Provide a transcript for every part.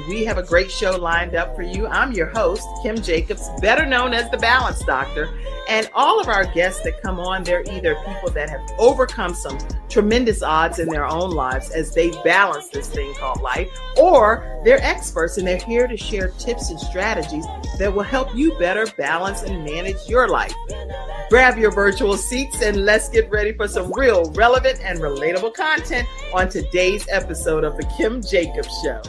we have a great show lined up for you. I'm your host, Kim Jacobs, better known as the Balance Doctor. And all of our guests that come on, they're either people that have overcome some tremendous odds in their own lives as they balance this thing called life, or they're experts and they're here to share tips and strategies that will help you better balance and manage your life. Grab your virtual seats and let's get ready for some real relevant and relatable content on today's episode of The Kim Jacobs Show.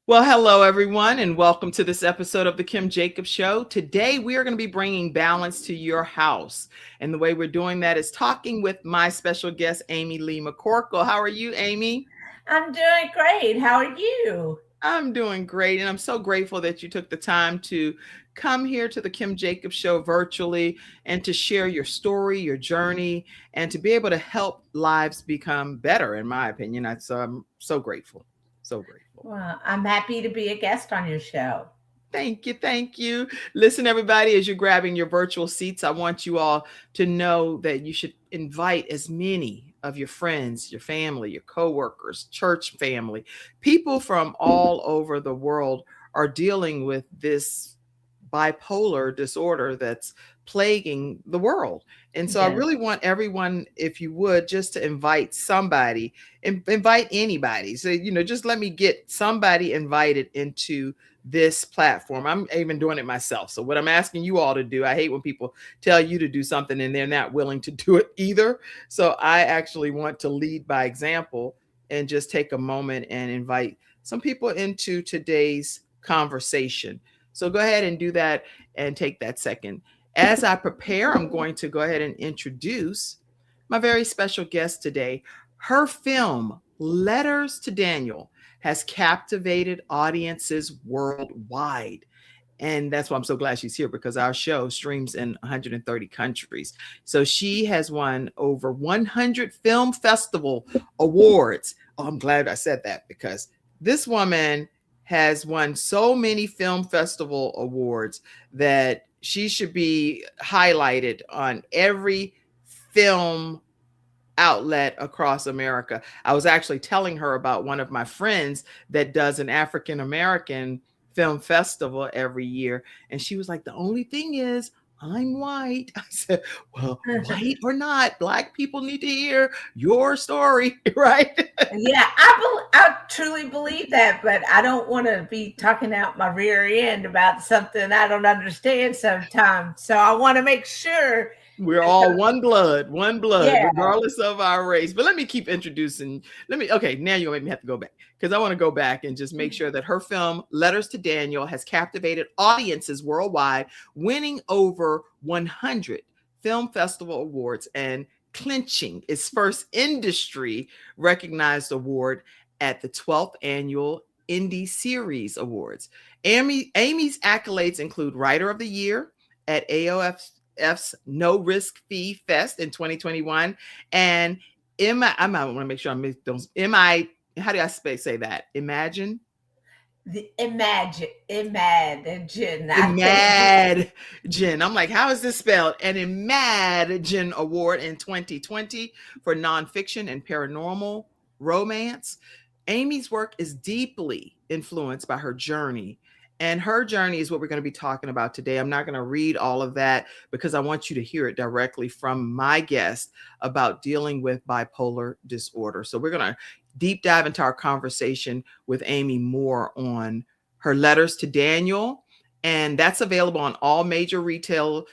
Well, hello, everyone, and welcome to this episode of The Kim Jacobs Show. Today, we are going to be bringing balance to your house. And the way we're doing that is talking with my special guest, Amy Leigh McCorkle. How are you, Amy? I'm doing great. How are you? I'm doing great. And I'm so grateful that you took the time to come here to The Kim Jacobs Show virtually and to share your story, your journey, and to be able to help lives become better, in my opinion. So I'm so grateful. So grateful. Well, I'm happy to be a guest on your show. Thank you. Thank you. Listen, everybody, as you're grabbing your virtual seats, I want you all to know that you should invite as many of your friends, your family, your coworkers, church family, people from all over the world are dealing with this bipolar disorder that's plaguing the world. And so I really want everyone, if you would, just to invite somebody, invite anybody. So, just let me get somebody invited into this platform. I'm even doing it myself. So what I'm asking you all to do, I hate when people tell you to do something and they're not willing to do it either. So I actually want to lead by example and just take a moment and invite some people into today's conversation. So go ahead and do that and take that second. As I prepare, I'm going to go ahead and introduce my very special guest today. Her film, Letters to Daniel, has captivated audiences worldwide. And that's why I'm so glad she's here, because our show streams in 130 countries. So she has won over 100 film festival awards. Oh, I'm glad I said that, because this woman has won so many film festival awards that she should be highlighted on every film outlet across America. I was actually telling her about one of my friends that does an African-American film festival every year. And she was like, the only thing is, I'm white. I said, well, white or not, Black people need to hear your story, right? Yeah, I truly believe that, but I don't want to be talking out my rear end about something I don't understand sometimes. So I want to make sure we're all one blood, regardless of our race. But let me keep introducing. Okay, now you'll make me have to go back, because I want to go back and just make sure that her film, Letters to Daniel, has captivated audiences worldwide, winning over 100 film festival awards and clinching its first industry recognized award at the 12th annual Indie Series Awards. Amy's accolades include Writer of the Year at AOF's No Risk Fee Fest in 2021, and I want to make sure I make those. How do I say that? Imagine. I'm like, how is this spelled? An Imagine Award in 2020 for nonfiction and paranormal romance. Amy's work is deeply influenced by her journey. And her journey is what we're going to be talking about today. I'm not going to read all of that, because I want you to hear it directly from my guest about dealing with bipolar disorder. So we're going to deep dive into our conversation with Amy more on her Letters to Daniel. And that's available on all major retailers,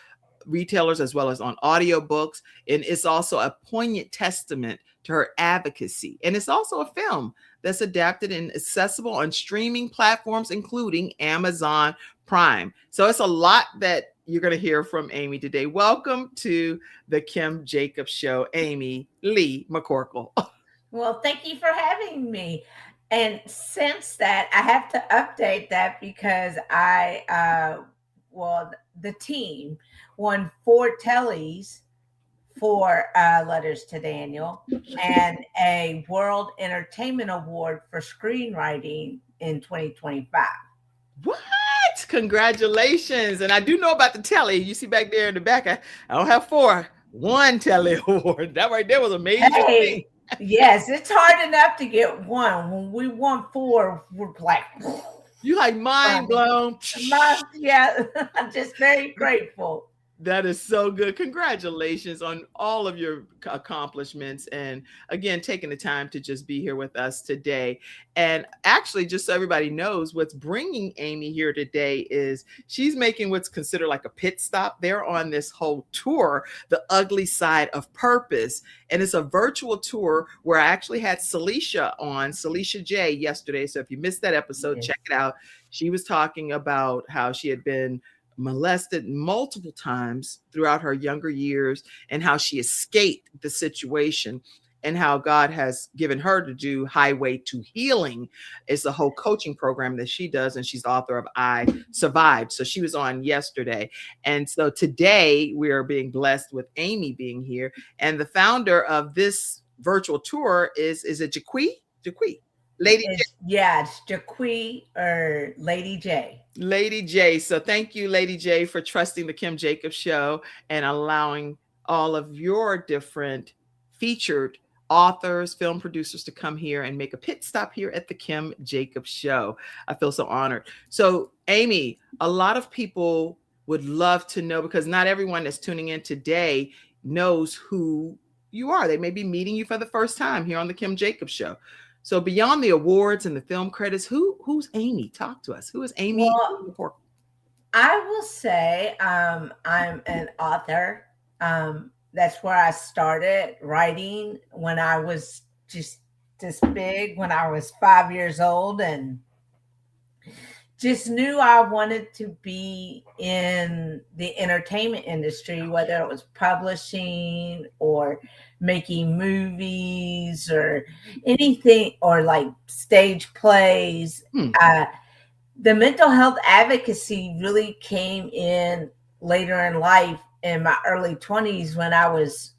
as well as on audiobooks. And it's also a poignant testament to her advocacy. And it's also a film that's adapted and accessible on streaming platforms, including Amazon Prime. So it's a lot that you're going to hear from Amy today. Welcome to the Kim Jacobs Show, Amy Leigh McCorkle. Well, thank you for having me. And since that, I have to update that, because the team won 4 Tellys for Letters to Daniel and a World Entertainment Award for screenwriting in 2025. What? Congratulations. And I do know about the telly. You see back there in the back, I don't have 4. 1 telly award. That right there was a major thing. Hey, yes, it's hard enough to get 1. When we won 4, we're like, you like mind blown. Yeah, I'm just very grateful. That is so good. Congratulations on all of your accomplishments. And again, taking the time to just be here with us today. And actually, just so everybody knows, what's bringing Amy here today is she's making what's considered like a pit stop. They're on this whole tour, The Ugly Side of Purpose. And it's a virtual tour where I actually had Celicia J yesterday. So if you missed that episode, check it out. She was talking about how she had been molested multiple times throughout her younger years and how she escaped the situation and how God has given her to do Highway to Healing. It's a whole coaching program that she does, and she's the author of I Survived. So she was on yesterday. And so today we are being blessed with Amy being here. And the founder of this virtual tour is it Jaquie? Lady J. Yeah, it's Jaquie or Lady J. Lady J. So thank you, Lady J, for trusting the Kim Jacobs Show and allowing all of your different featured authors, film producers to come here and make a pit stop here at the Kim Jacobs Show. I feel so honored. So, Amy, a lot of people would love to know, because not everyone that's tuning in today knows who you are. They may be meeting you for the first time here on the Kim Jacobs Show. So beyond the awards and the film credits, who's Amy? Talk to us. Who is Amy McCorkle? I will say I'm an author. That's where I started writing when I was just this big, when I was 5 years old, and just knew I wanted to be in the entertainment industry, whether it was publishing or making movies or anything, or like stage plays. The mental health advocacy really came in later in life, in my early 20s, when I was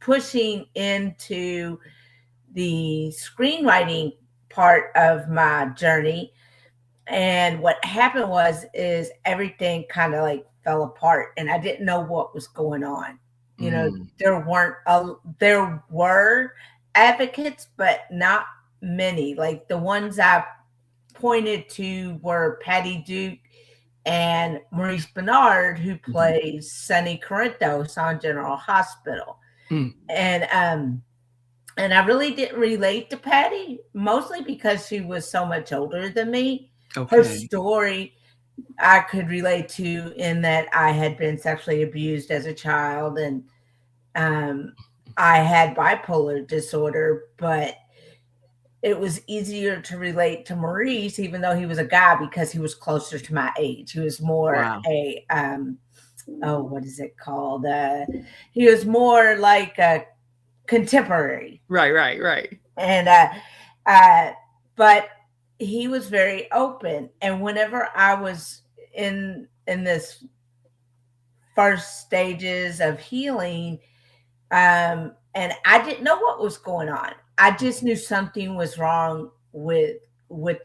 pushing into the screenwriting part of my journey. And what happened is everything kind of like fell apart, and I didn't know what was going on. You know, there were advocates, but not many. Like the ones I pointed to were Patty Duke and Maurice Bernard, who plays Sonny Corinthos on General Hospital. And I really didn't relate to Patty, mostly because she was so much older than me. Okay. Her story I could relate to, in that I had been sexually abused as a child, and I had bipolar disorder, but it was easier to relate to Maurice, even though he was a guy, because he was closer to my age. He was more what is it called? He was more like a contemporary. Right. And but he was very open. And whenever I was in this first stages of healing, and I didn't know what was going on. I just knew something was wrong with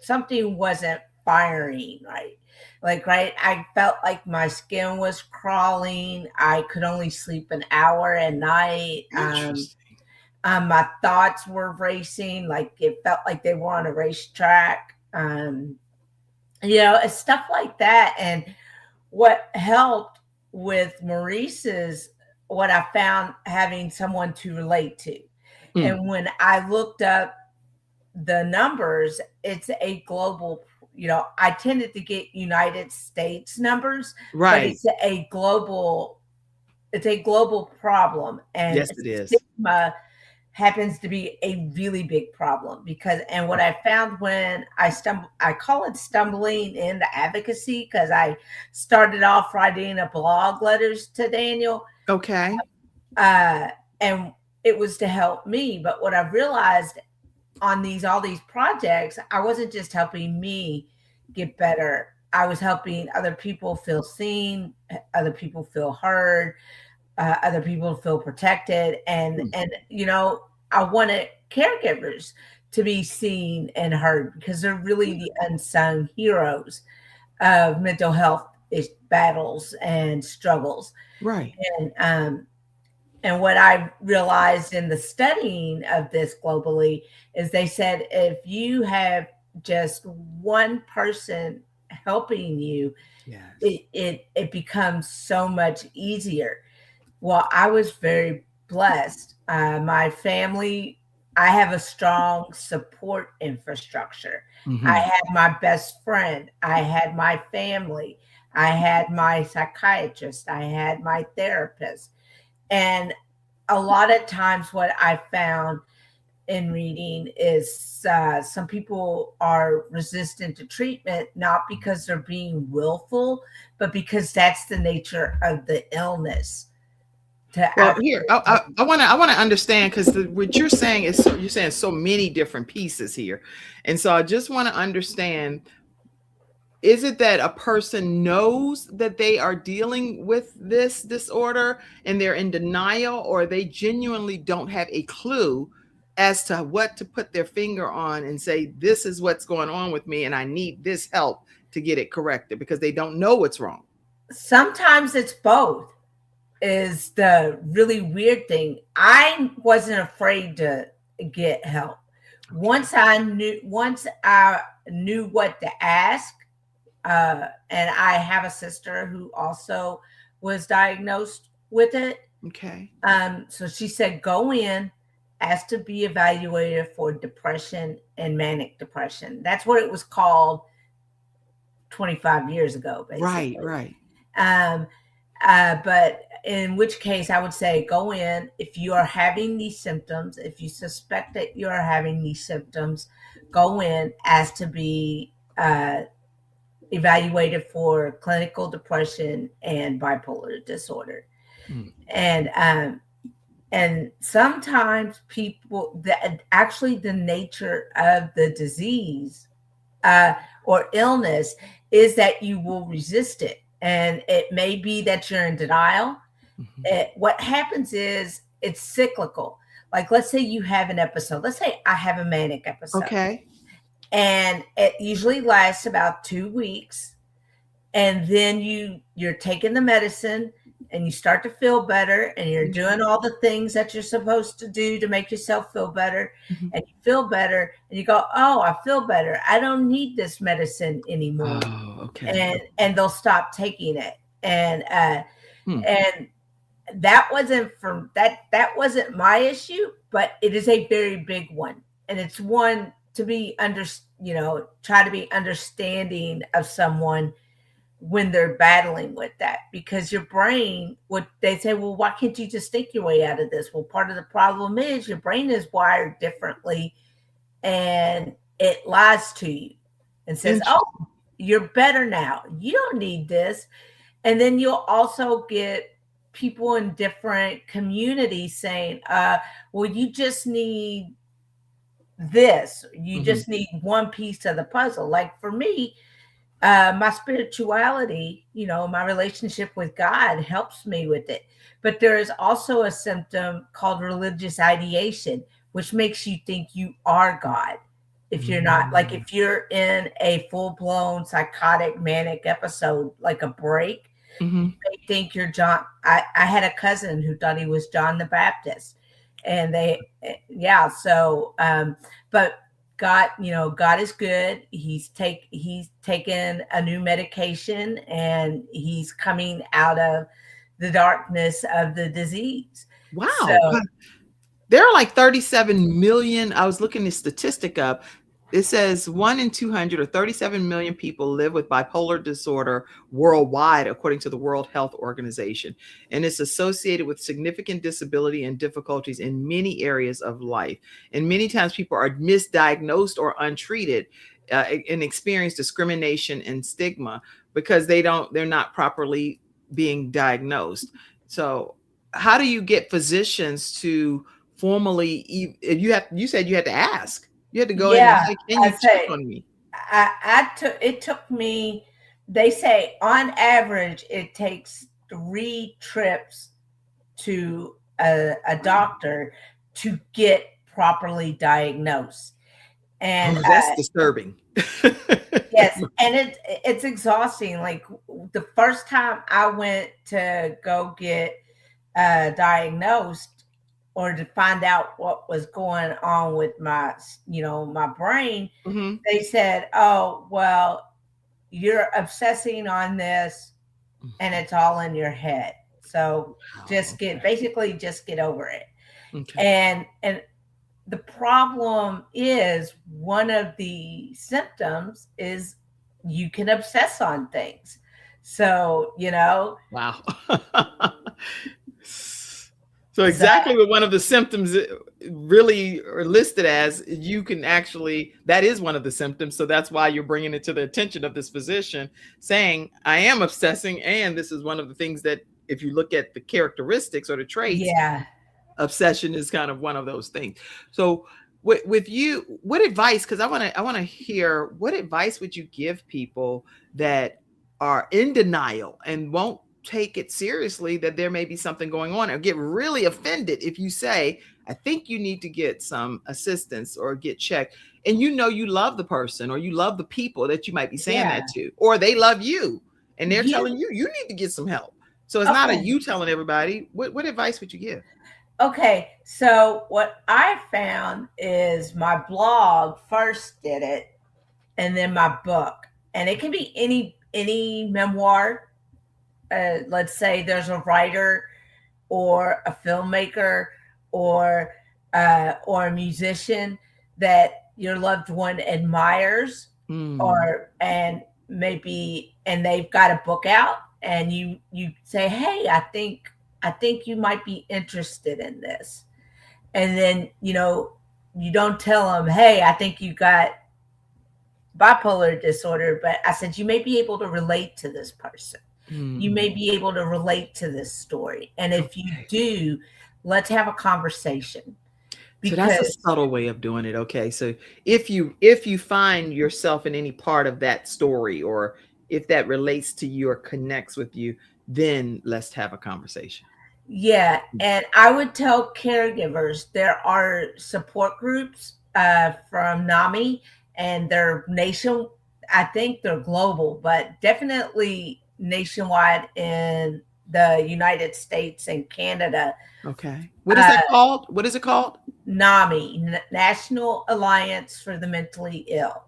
something wasn't firing right. I felt like my skin was crawling. I could only sleep an hour at night. My thoughts were racing. Like it felt like they were on a racetrack. Stuff like that. And what helped with Maurice's, what I found, having someone to relate to. And when I looked up the numbers, it's a global, I tended to get United States numbers, right? But it's a global problem. And yes, it is. Stigma happens to be a really big problem, and what I found when I call it stumbling into advocacy, because I started off writing a blog, Letters to Daniel. Okay. And it was to help me. But what I realized on all these projects, I wasn't just helping me get better. I was helping other people feel seen, other people feel heard, other people feel protected. And I wanted caregivers to be seen and heard, because they're really the unsung heroes. of mental health battles and struggles. Right. And and what I realized in the studying of this globally is they said if you have just one person helping you, Yes. it becomes so much easier. Well, I was very blessed. My family, I have a strong support infrastructure. I Hmm. had my best friend, I had my family, I had my psychiatrist, I had my therapist. And a lot of times, what I found in reading is some people are resistant to treatment, not because they're being willful, but because that's the nature of the illness to Well, here actually. I want to understand because what you're saying is you're saying so many different pieces here, and so I just want to understand: is it that a person knows that they are dealing with this disorder and they're in denial, or they genuinely don't have a clue as to what to put their finger on and say, this is what's going on with me and I need this help to get it corrected because they don't know what's wrong? Sometimes it's both, is the really weird thing. I wasn't afraid to get help. Okay. Once I knew what to ask, and I have a sister who also was diagnosed with it. Okay. So she said, go in, ask to be evaluated for depression and manic depression. That's what it was called 25 years ago, Right, basically. right. Um, but in which case, I would say go in if you are having these symptoms, if you suspect that you are having these symptoms, go in, ask to be evaluated for clinical depression and bipolar disorder. Mm. And and sometimes people that actually the nature of the disease uh, or illness is that you will resist it, and it may be that you're in denial. Mhm. What happens is it's cyclical. Like, let's say you have an episode, let's say I have a manic episode, Okay. and it usually lasts about 2 weeks, and then you're taking the medicine and you start to feel better, and you're Yeah. doing all the things that you're supposed to do to make yourself feel better, Mhm. and you feel better and you go, oh, I feel better, I don't need this medicine anymore. Oh, okay. And they'll stop taking it. Hmm. And that wasn't from that wasn't my issue, but it is a very big one, and it's one to be try to be understanding of someone when they're battling with that, because your brain, what they say, well, why can't you just think your way out of this? Well, part of the problem is your brain is wired differently, and it lies to you and says, oh, Interesting. you're better now, you don't need this. And then you'll also get people in different communities saying, well, you just need this, you Mhm. just need one piece of the puzzle. Like for me, my spirituality, my relationship with God helps me with it. But there is also a symptom called religious ideation, which makes you think you are God. If you're not, like, Mm. if you're in a full blown psychotic manic episode, like a break, you Mhm. may think you're John. I had a cousin who thought he was John the Baptist. And yeah. So, but God, God is good. He's taken a new medication, and he's coming out of the darkness of the disease. Wow. So There are like 37 million. I was looking this statistic up. It says 1 in 200 or 37 million people live with bipolar disorder worldwide, according to the World Health Organization. And it's associated with significant disability and difficulties in many areas of life. And many times people are misdiagnosed or untreated and experience discrimination and stigma because they're not properly being diagnosed. So, how do you get physicians to formally you said you had to ask, you had to go in and yeah, say, can I you check say on me? it took me. They say on average it takes 3 trips to a doctor to get properly diagnosed. And Oh, that's disturbing. Yes, and it's exhausting. Like the first time I went to go get diagnosed or to find out what was going on with my, my brain, Mhm. they said, "Oh, well, you're obsessing on this, and Mhm. it's all in your head. So Wow. just get over it." Okay. And the problem is one of the symptoms is you can obsess on things. So, Wow. So so exactly what one of the symptoms really are listed as, you can actually, that is one of the symptoms. So that's why you're bringing it to the attention of this physician, saying, I am obsessing. And this is one of the things that, if you look at the characteristics or the traits, yeah. obsession is kind of one of those things. So with you, what advice, because I want to hear, what advice would you give people that are in denial and won't take it seriously, that there may be something going on, or get really offended if you say, I think you need to get some assistance or get checked, and you love the person or you love the people that you might be saying Yeah. that to, or they love you and they're Yeah. telling you need to get some help. So it's not a Okay. you telling everybody. What advice would you give? Okay. So what I found is my blog first did it, and then my book. And it can be any memoir. Let's say there's a writer or a filmmaker or a musician that your loved one admires, Mm. or and maybe and they've got a book out, and you say, hey, I think you might be interested in this. And then you don't tell them, hey, I think you got bipolar disorder, but I said you may be able to relate to this person. You may Mm. be able to relate to this story. And if you Okay. do, let's have a conversation. So that's a Because, subtle way of doing it. Okay. So if you find yourself in any part of that story, or if that relates to you or connects with you, then let's have a conversation. yeah, and I would tell caregivers there are support groups from NAMI, and they're I think they're global, but definitely nationwide in the United States and Canada. Okay. What is Uh, that called? What is it called? NAMI, National Alliance for the Mentally Ill.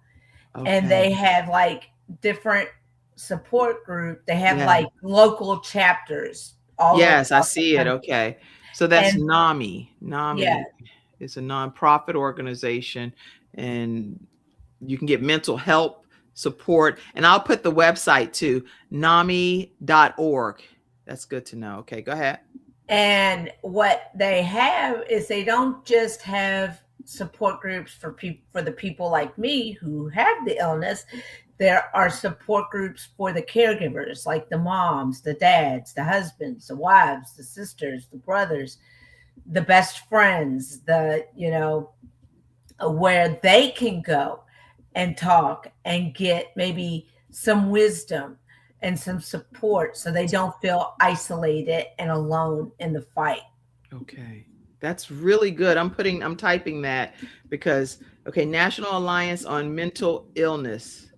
And Okay. they have like different support group. They have Yeah. like local chapters all Yes, I across the see it. country. Okay. So that's And NAMI. yeah, NAMI is a nonprofit organization, and you can get mental help support. And I'll put the website too, NAMI.org. That's good to know. Okay, go ahead. and what they have is they don't just have support groups for the people like me who have the illness. There are support groups for the caregivers, like the moms, the dads, the husbands, the wives, the sisters, the brothers, the best friends, where they can go and talk and get maybe some wisdom and some support, so they don't feel isolated and alone in the fight. Okay. That's really good. I'm typing that because, okay, National Alliance on Mental Illness.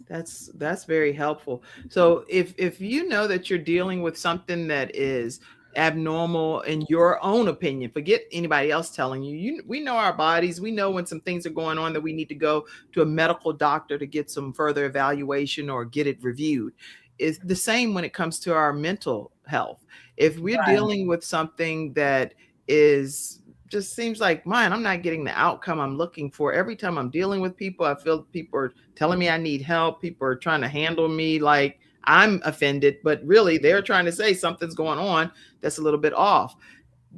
That's very helpful. So if you know that you're dealing with something that is abnormal in your own opinion, forget anybody else telling you. We know our bodies. We know when some things are going on that we need to go to a medical doctor to get some further evaluation or get it reviewed. It's the same when it comes to our mental health. If we're Right. dealing with something that is just seems like, mine, I'm not getting the outcome I'm looking for. Every time I'm dealing with people, I feel people are telling me I need help. People are trying to handle me like I'm offended, but really they're trying to say something's going on that's a little bit off.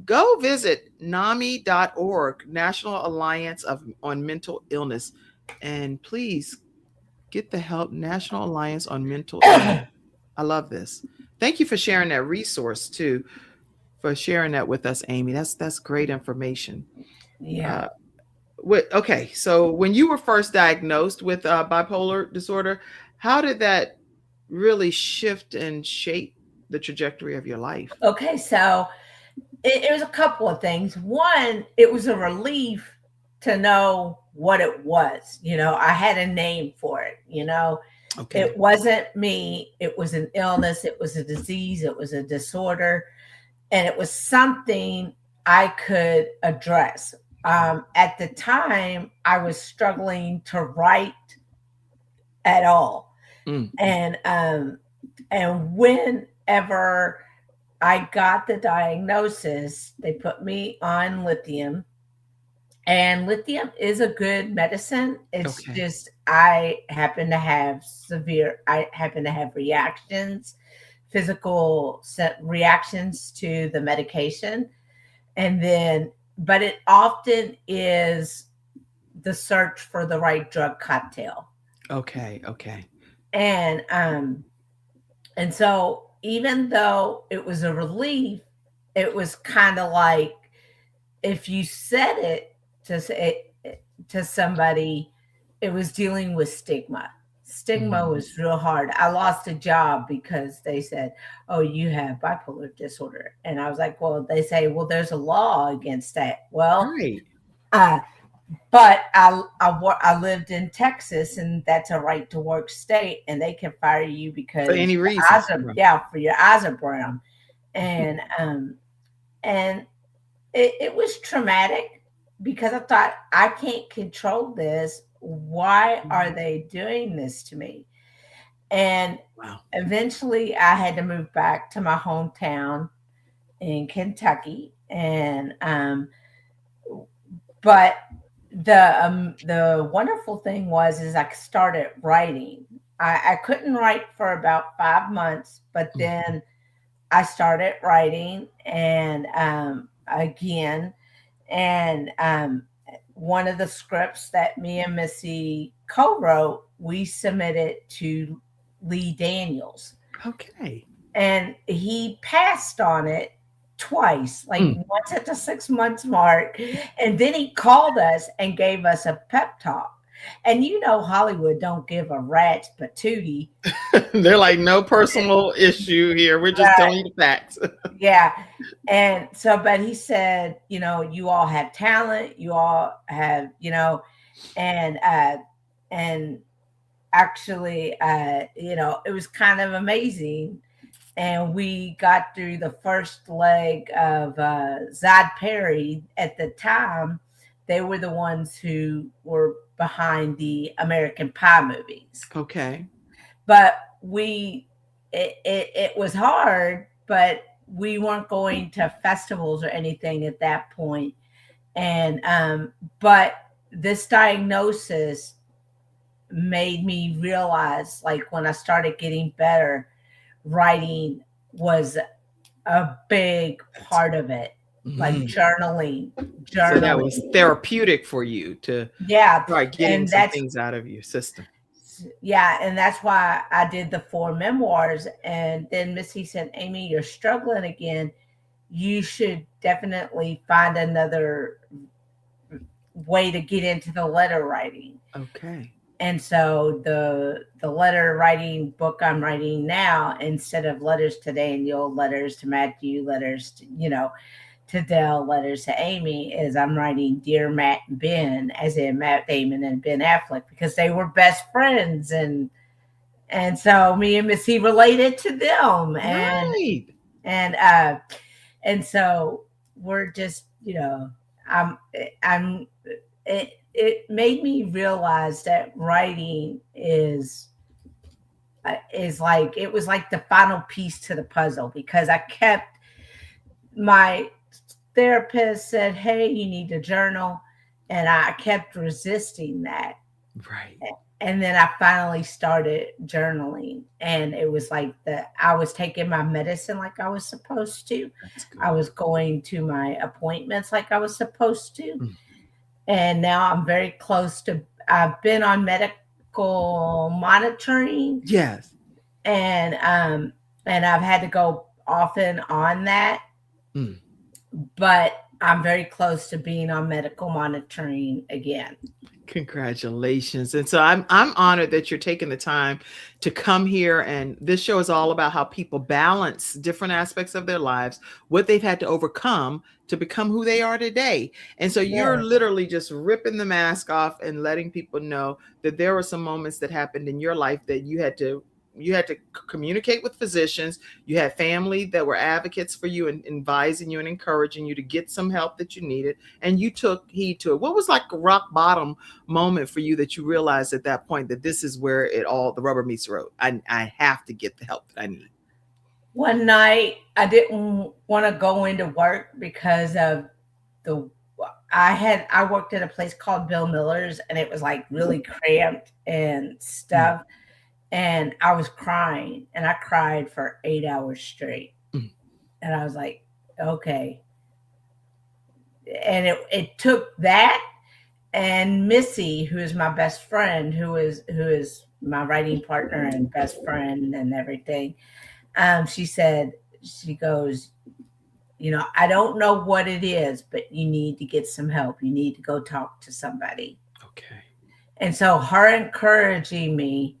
Go visit NAMI.org, National Alliance on Mental Illness, and please get the help. National Alliance on Mental Illness. I love this. Thank you for sharing that resource too, for sharing that with us, Amy. That's great information. Yeah. Uh, okay, so when you were first diagnosed with bipolar disorder, how did that really shift and shape the trajectory of your life? Okay. So it was a couple of things. One, it was a relief to know what it was. I had a name for it. Okay. It wasn't me. It was an illness. It was a disease. It was a disorder. And it was something I could address. At the time, I was struggling to write at all. Mm. And whenever I got the diagnosis, they put me on lithium. And lithium is a good medicine. It's Okay. just I happen to have reactions, physical reactions to the medication. And then, but it often is the search for the right drug cocktail. Okay. Okay. And so even though it was a relief, it was kind of like if you said it to say to somebody, it was dealing with stigma. Stigma Mhm. was real hard. I lost a job because they said, "Oh, you have bipolar disorder," and I was like, "Well," they say, "Well, there's a law against that." Well, Right. uh, but I lived in Texas, and that's a right to work state, and they can fire you For because any your reason. eyes are Right. yeah for your eyes are brown, and and it was traumatic because I thought I can't control this. Why are Mhm. they doing this to me? And Wow. eventually, I had to move back to my hometown in Kentucky, and but the wonderful thing was is I started writing. I couldn't write for about 5 months, but Mhm. then I started writing, and again, and one of the scripts that me and Missy co-wrote, we submitted to Lee Daniels, Okay. and he passed on it twice, like Mm. once at the 6 months mark, and then he called us and gave us a pep talk. And Hollywood don't give a rat's patootie. They're like, no personal issue here. We're just telling you the facts. Yeah. And so, but he said, you all have talent, you all have, and and actually, it was kind of amazing. And we got through the first leg of Zod Perry. At the time, they were the ones who were behind the American Pie movies. Okay. But it was hard, but we weren't going to festivals or anything at that point. And but this diagnosis made me realize, like, when I started getting better, writing was a big That's part of it, like mhm. journaling. So that was Journaling. therapeutic for you to Yeah, start getting and some that's things out of your system. yeah, and that's why I did the 4 memoirs. And then Missy said, "Amy, you're struggling again. You should definitely find another way to get into the letter writing." Okay. And so the letter writing book I'm writing now, instead of letters to Daniel, letters to Matthew, letters to, to Dell, letters to Amy, is I'm writing Dear Matt and Ben, as in Matt Damon and Ben Affleck, because they were best friends. And so me and Missy related to them. Right. And and so we're just, I'm I'm it made me realize that writing is like, it was like the final piece to the puzzle, because I kept, my therapist said, "Hey, you need to journal," and I kept resisting that. Right. And then I finally started journaling, and it was like I was taking my medicine like I was supposed to. That's I good. was going to my appointments like I was supposed to. Mm. And now I'm very close to, I've been on medical monitoring, Yes. and I've had to go often on that. Mm. But I'm very close to being on medical monitoring again. Congratulations. And so I'm honored that you're taking the time to come here, and this show is all about how people balance different aspects of their lives, what they've had to overcome to become who they are today. And so you're Yeah. literally just ripping the mask off and letting people know that there were some moments that happened in your life that you had to communicate with physicians. You had family that were advocates for you and advising you and encouraging you to get some help that you needed, and you took heed to it. What was like a rock bottom moment for you that you realized at that point that this is where the rubber meets the road? I have to get the help that I need. One night I didn't want to go into work because of the I worked at a place called Bill Miller's, and it was like really cramped and Mm, stuff, and I was crying, and I cried for 8 hours straight. mm. And I was like, okay. And it took that, and Missy, who is my best friend, who is my writing partner and best friend and everything. She said, she goes, I don't know what it is, but you need to get some help. You need to go talk to somebody. Okay. And so her encouraging me,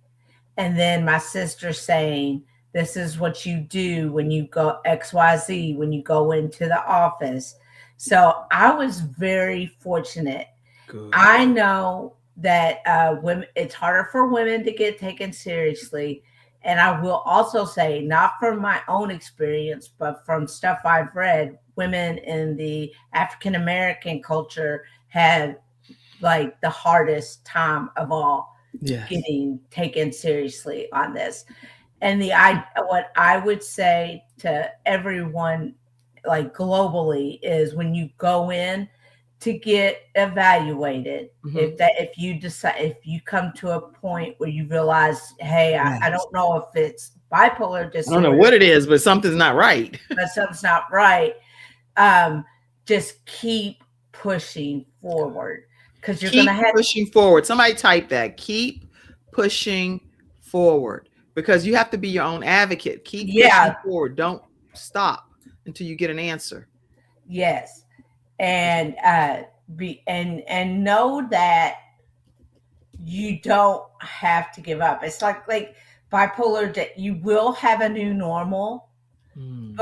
and then my sister saying, this is what you do when you go XYZ, when you go into the office. So I was very fortunate. Good. I know that women, it's harder for women to get taken seriously. And I will also say, not from my own experience, but from stuff I've read, women in the African American culture have like the hardest time of all Yes. getting taken seriously on this. And what I would say to everyone, like globally, is when you go in to get evaluated, Mhm. if you decide, if you come to a point where you realize, hey, I Yes. don't know if it's bipolar I don't know disorder, what it is, but something's not right. but something's not right. um, just keep pushing forward, because you're gonna Keep have, pushing forward. Somebody type that. Keep pushing forward, because you have to be your own advocate. Keep pushing yeah, forward. Don't stop until you get an answer. yes, and be and know that you don't have to give up. It's like bipolar, that you will have a new normal, Mm.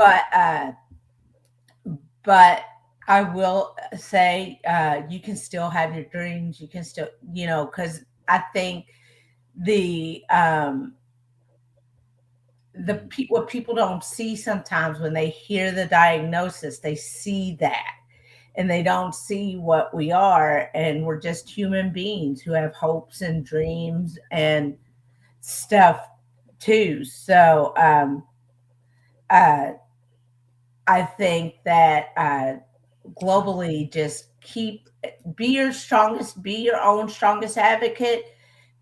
but I will say, you can still have your dreams. You can still, because I think the what people don't see sometimes when they hear the diagnosis, they see that, and they don't see what we are, and we're just human beings who have hopes and dreams and stuff too. So uh, I think that globally, just be your own strongest advocate.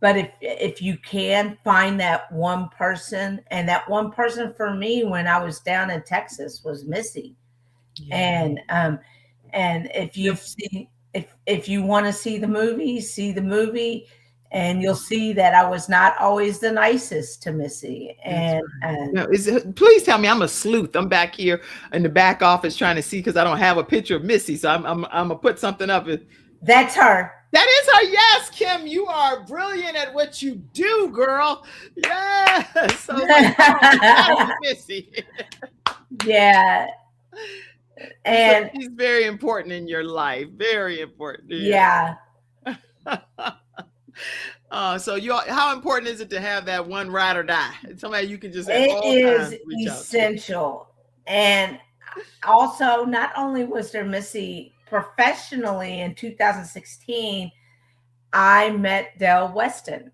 But if you can find that one person, and that one person for me when I was down in Texas was Missy. Yeah. And if you've seen, if you want to see the movie, and you'll see that I was not always the nicest to Missy. That's And right. Now, please tell me I'm a sleuth. I'm back here in the back office trying to see, because I don't have a picture of Missy. So I'm gonna put something up. that's her. That is her. Yes, Kim, you are brilliant at what you do, girl. Yes. So like, oh, that is Missy. Yeah. So And she's very important in your life. Very important. yeah, So how important is it to have that one ride or die? Somebody you can just at it all is times reach out to. essential. And also, not only was there Missy professionally in 2016, I met Dale Weston.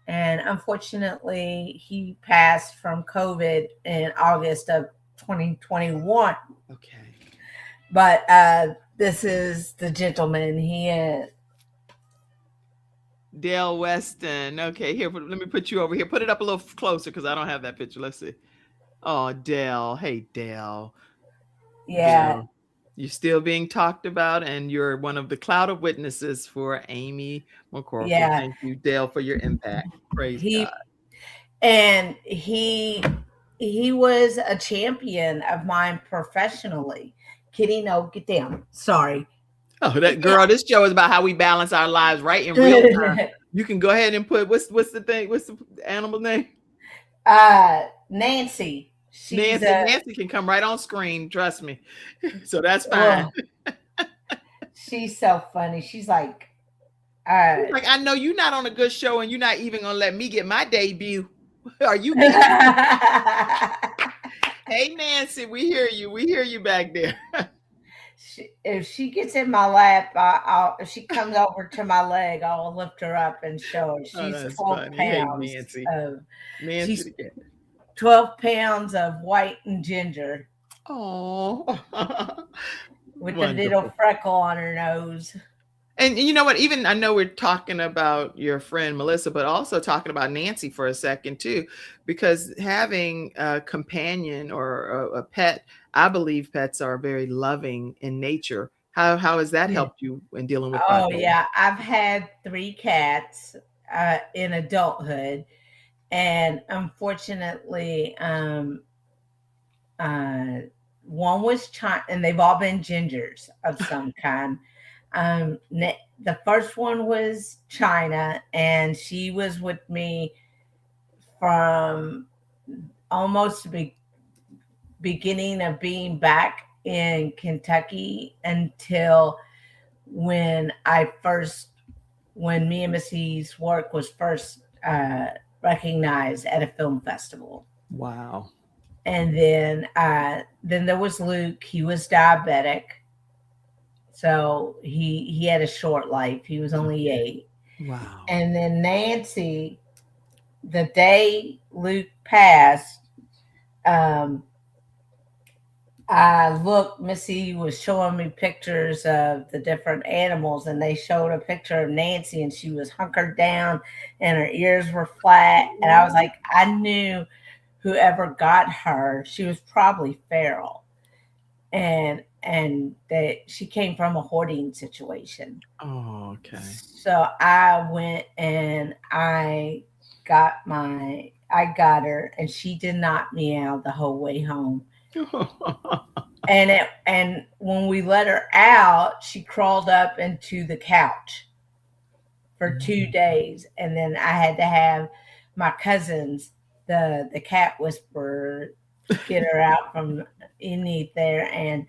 And unfortunately, he passed from COVID in August of 2021. Okay. But this is the gentleman. He is. Dale Weston. Okay, here, let me put you over here. Put it up a little closer because I don't have that picture. Let's see. Oh, Dale. Hey, Dale. Yeah. Dale, you're still being talked about, and you're one of the cloud of witnesses for Amy McCorkle. Yeah. Thank you, Dale, for your impact. Praise God. He and he was a champion of mine professionally. Kitty, no, get down. Sorry. Oh, that girl, this show is about how we balance our lives right in real time. You can go ahead and put what's the thing? What's the animal name? Nancy. She's Nancy can come right on screen, trust me. So that's fine. oh, she's so funny. She's like, Like, I know you're not on a good show and you're not even gonna let me get my debut. Are you kidding? Hey Nancy, we hear you. We hear you back there. If she gets in my lap, if she comes over to my leg, I'll lift her up and show her. She's 12 pounds. Hey, Nancy. She's 12 pounds of white and ginger. Oh, with a little freckle on her nose. And you know what? Even I know we're talking about your friend Melissa, but also talking about Nancy for a second too, because having a companion or a pet, I believe pets are very loving in nature. How has that helped you in dealing with bipolar? Oh yeah, I've had 3 cats in adulthood, and unfortunately, one was China, and they've all been gingers of some kind. The first one was China, and she was with me from almost the beginning of being back in Kentucky until when me and Missy's work was first recognized at a film festival. Wow. And then there was Luke. He was diabetic. So he had a short life. He was only 8. Wow. And then Nancy, the day Luke passed, Missy was showing me pictures of the different animals, and they showed a picture of Nancy, and she was hunkered down and her ears were flat. And I was like, I knew whoever got her, she was probably feral. And that she came from a hoarding situation. Oh, okay. So I went and I got her, and she did not meow the whole way home. And when we let her out, she crawled up into the couch for 2 days, and then I had to have my cousins, the cat whisperer, get her out from underneath there, and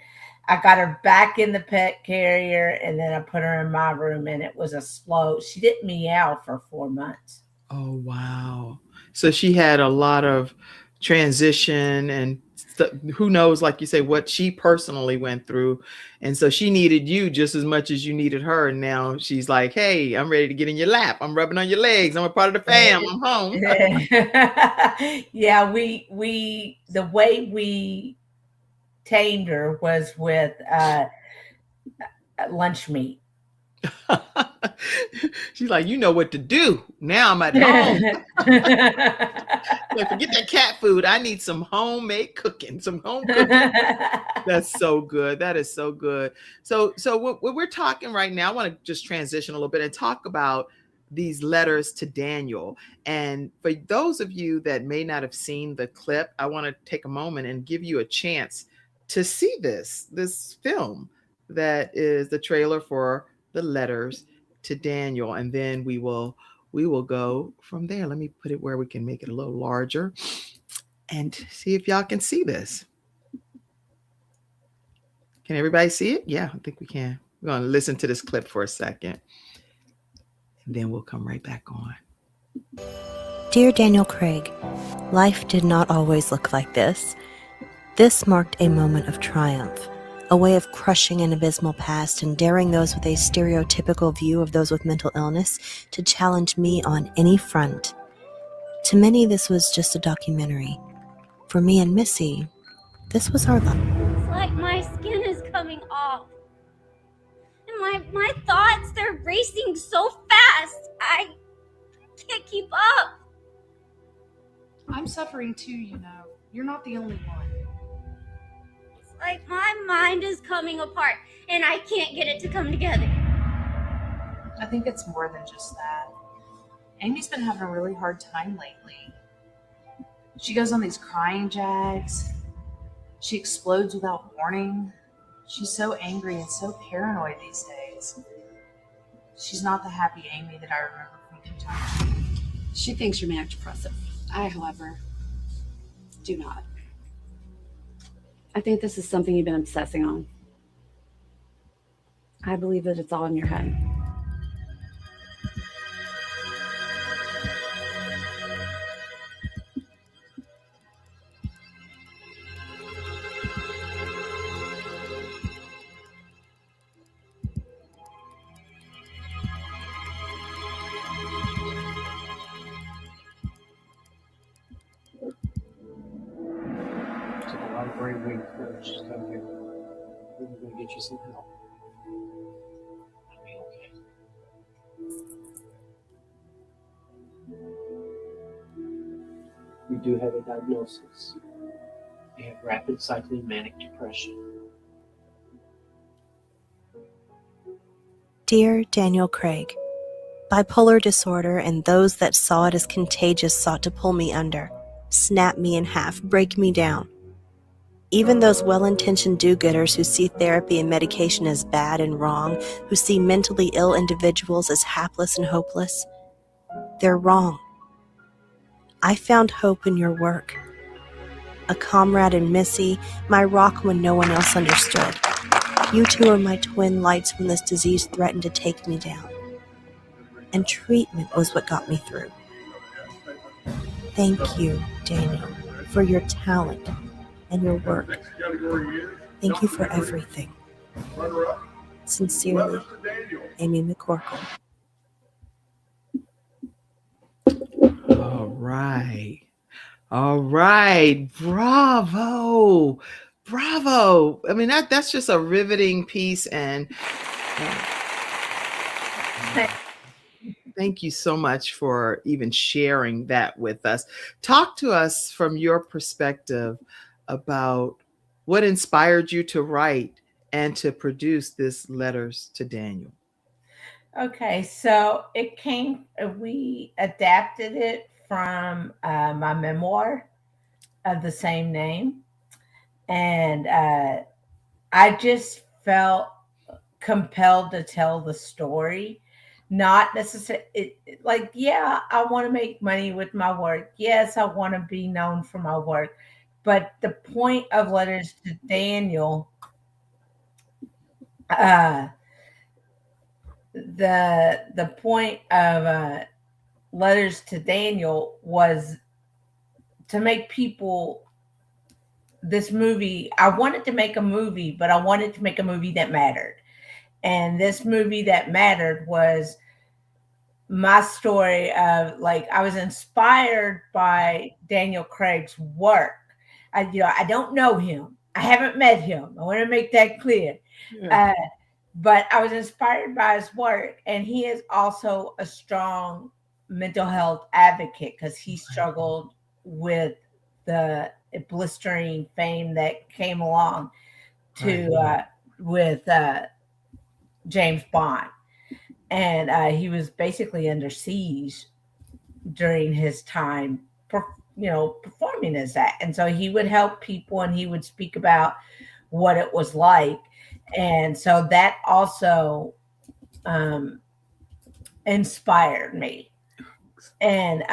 I got her back in the pet carrier, and then I put her in my room, and it was she didn't meow for 4 months. Oh, wow. So she had a lot of transition and who knows, like you say, what she personally went through. And so she needed you just as much as you needed her. And now she's like, hey, I'm ready to get in your lap. I'm rubbing on your legs. I'm a part of the fam. I'm home. Yeah, the way we tamed her was with lunch meat. She's like, you know what to do. Now I'm at home. Like, forget that cat food. I need some homemade cooking, some home cooking. That's so good. That is so good. So what we're talking right now, I want to just transition a little bit and talk about these letters to Daniel. And for those of you that may not have seen the clip, I want to take a moment and give you a chance to see this film that is the trailer for the letters to Daniel, and then we will go from there. Let me put it where we can make it a little larger and see if y'all can see this. Can everybody see it? Yeah, I think we can. We're going to listen to this clip for a second, and then we'll come right back on. Dear Daniel Craig, life did not always look like this. This marked a moment of triumph, a way of crushing an abysmal past and daring those with a stereotypical view of those with mental illness to challenge me on any front. To many, this was just a documentary. For me and Missy, this was our life. It's like my skin is coming off. And my thoughts, they're racing so fast. I can't keep up. I'm suffering too, you know. You're not the only one. Like my mind is coming apart and I can't get it to come together. I think it's more than just that. Amy's been having a really hard time lately. She goes on these crying jags. She explodes without warning. She's so angry and so paranoid these days. She's not the happy Amy that I remember from Kentucky. She thinks you're manic depressive. I, however, do not. I think this is something you've been obsessing on. I believe that it's all in your head. Took a lot of brave wings for her. She's come here. We're going to get you some help. I'll be okay. You do have a diagnosis. You have rapid cycling manic depression. Dear Daniel Craig, bipolar disorder and those that saw it as contagious sought to pull me under, snap me in half, break me down. Even those well-intentioned do-gooders who see therapy and medication as bad and wrong, who see mentally ill individuals as hapless and hopeless, they're wrong. I found hope in your work. A comrade in Missy, my rock when no one else understood. You two are my twin lights when this disease threatened to take me down. And treatment was what got me through. Thank you, Daniel, for your talent and your work. Thank you for everything. Sincerely, Amy McCorkle. All right. All right. Bravo. Bravo. I mean, that's just a riveting piece. And thank you so much for even sharing that with us. Talk to us from your perspective about what inspired you to write and to produce this Letters to Daniel. Okay, so we adapted it from my memoir of the same name. And I just felt compelled to tell the story. Not necessarily yeah, I want to make money with my work. Yes, I want to be known for my work. But the point of Letters to Daniel, the point of Letters to Daniel was to make people this movie. I wanted to make a movie, but I wanted to make a movie that mattered. And this movie that mattered was my story of I was inspired by Daniel Craig's work. I don't know him. I haven't met him. I want to make that clear. Yeah. But I was inspired by his work, and he is also a strong mental health advocate because he struggled with the blistering fame that came along with James Bond. And he was basically under siege during his time, performing as that. And so he would help people and he would speak about what it was like. And so that also inspired me. And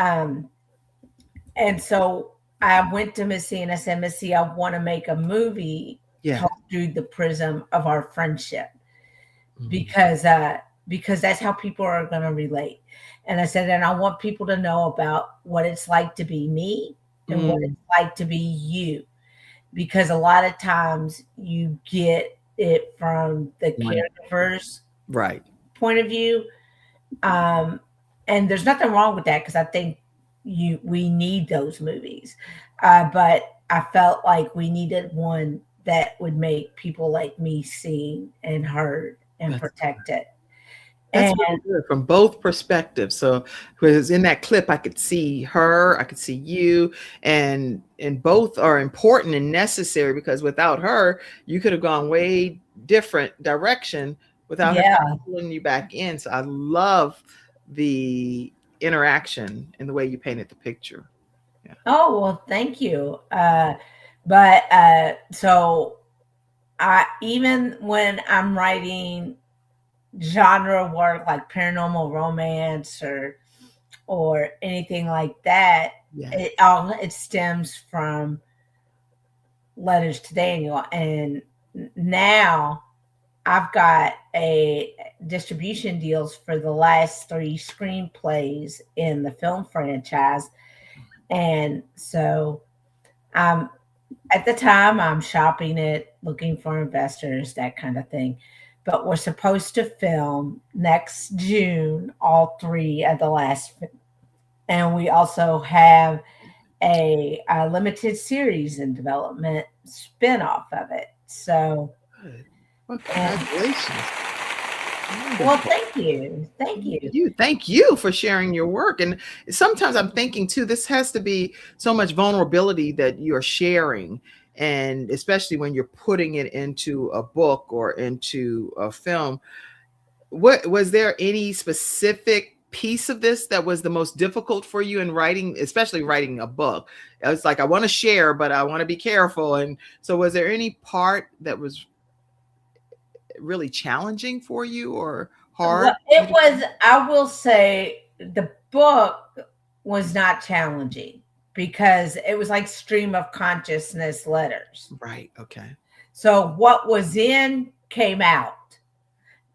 so I went to Missy and I said, Missy, I want to make a movie told through the prism of our friendship. Because that's how people are going to relate. And I said, and I want people to know about what it's like to be me and what it's like to be you. Because a lot of times you get it from the caregiver's point of view. And there's nothing wrong with that because I think we need those movies. But I felt like we needed one that would make people like me seen and heard and protected. That's really good from both perspectives. So, because in that clip, I could see her, I could see you, and both are important and necessary because without her, you could have gone way different direction without her pulling you back in. So I love the interaction and the way you painted the picture. Yeah. Oh, well, thank you. So Even when I'm writing genre work like paranormal romance or anything like that, Yeah. it stems from Letters to Daniel. And now I've got a distribution deals for the last 3 screenplays in the film franchise. And so I'm at the time I'm shopping it, looking for investors, that kind of thing. But we're supposed to film next June, all 3 of the last. And we also have a limited series in development spin-off of it. So, Good. Well, and congratulations. well, Wonderful. thank you. Thank you for sharing your work. And sometimes I'm thinking too, this has to be so much vulnerability that you're sharing. And especially when you're putting it into a book or into a film. What was there any specific piece of this that was the most difficult for you in writing, especially writing a book? It's like I want to share, but I want to be careful. And so was there any part that was really challenging for you or Well, hard for you it to was, I will say, the book was not challenging because it was like stream of consciousness letters. Right. Okay. So what was in came out.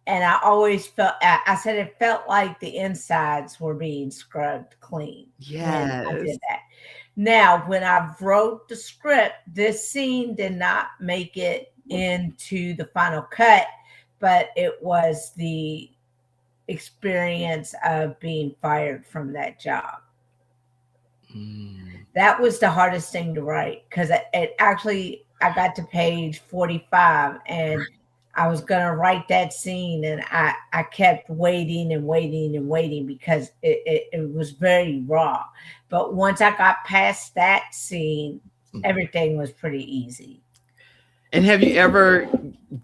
And I always felt, I said it felt like the insides were being scrubbed clean when I Yes. did that. Now, when I wrote the script, this scene did not make it into the final cut, but it was the experience of being fired from that job. That was the hardest thing to write because it actually, I got to page 45 and I was going to write that scene and I kept waiting and waiting and waiting because it was very raw. But once I got past that scene, everything was pretty easy. And have you ever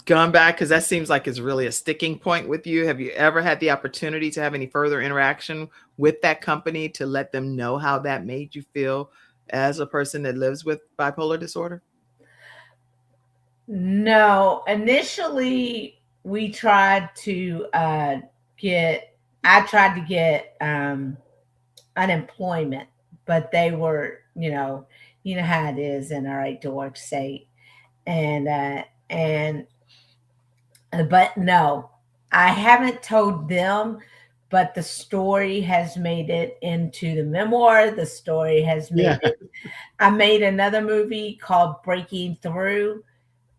gone back? Because that seems like it's really a sticking point with you. Have you ever had the opportunity to have any further interaction with that company to let them know how that made you feel as a person that lives with bipolar disorder? No, initially we tried to I tried to get unemployment, but they were, you know how it is in our right to work state. And but no, I haven't told them, but the story has made it into the memoir. The story has made it. I made another movie called Breaking Through,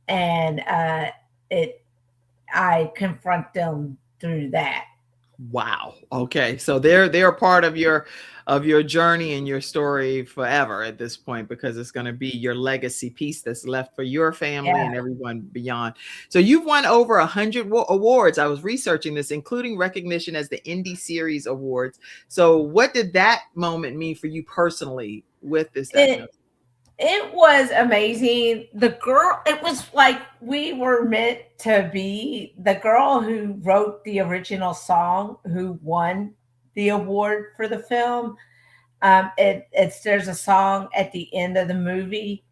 and I confront them through that. Wow. Okay. So they're a part of your journey and your story forever at this point, because it's going to be your legacy piece that's left for your family Yeah. and everyone beyond. So you've won over 100 awards. I was researching this, including recognition as the Indie Series Awards. So what did that moment mean for you personally with this diagnosis? It was amazing. It was like we were meant to be. The girl who wrote the original song, who won the award for the film, there's a song at the end of the movie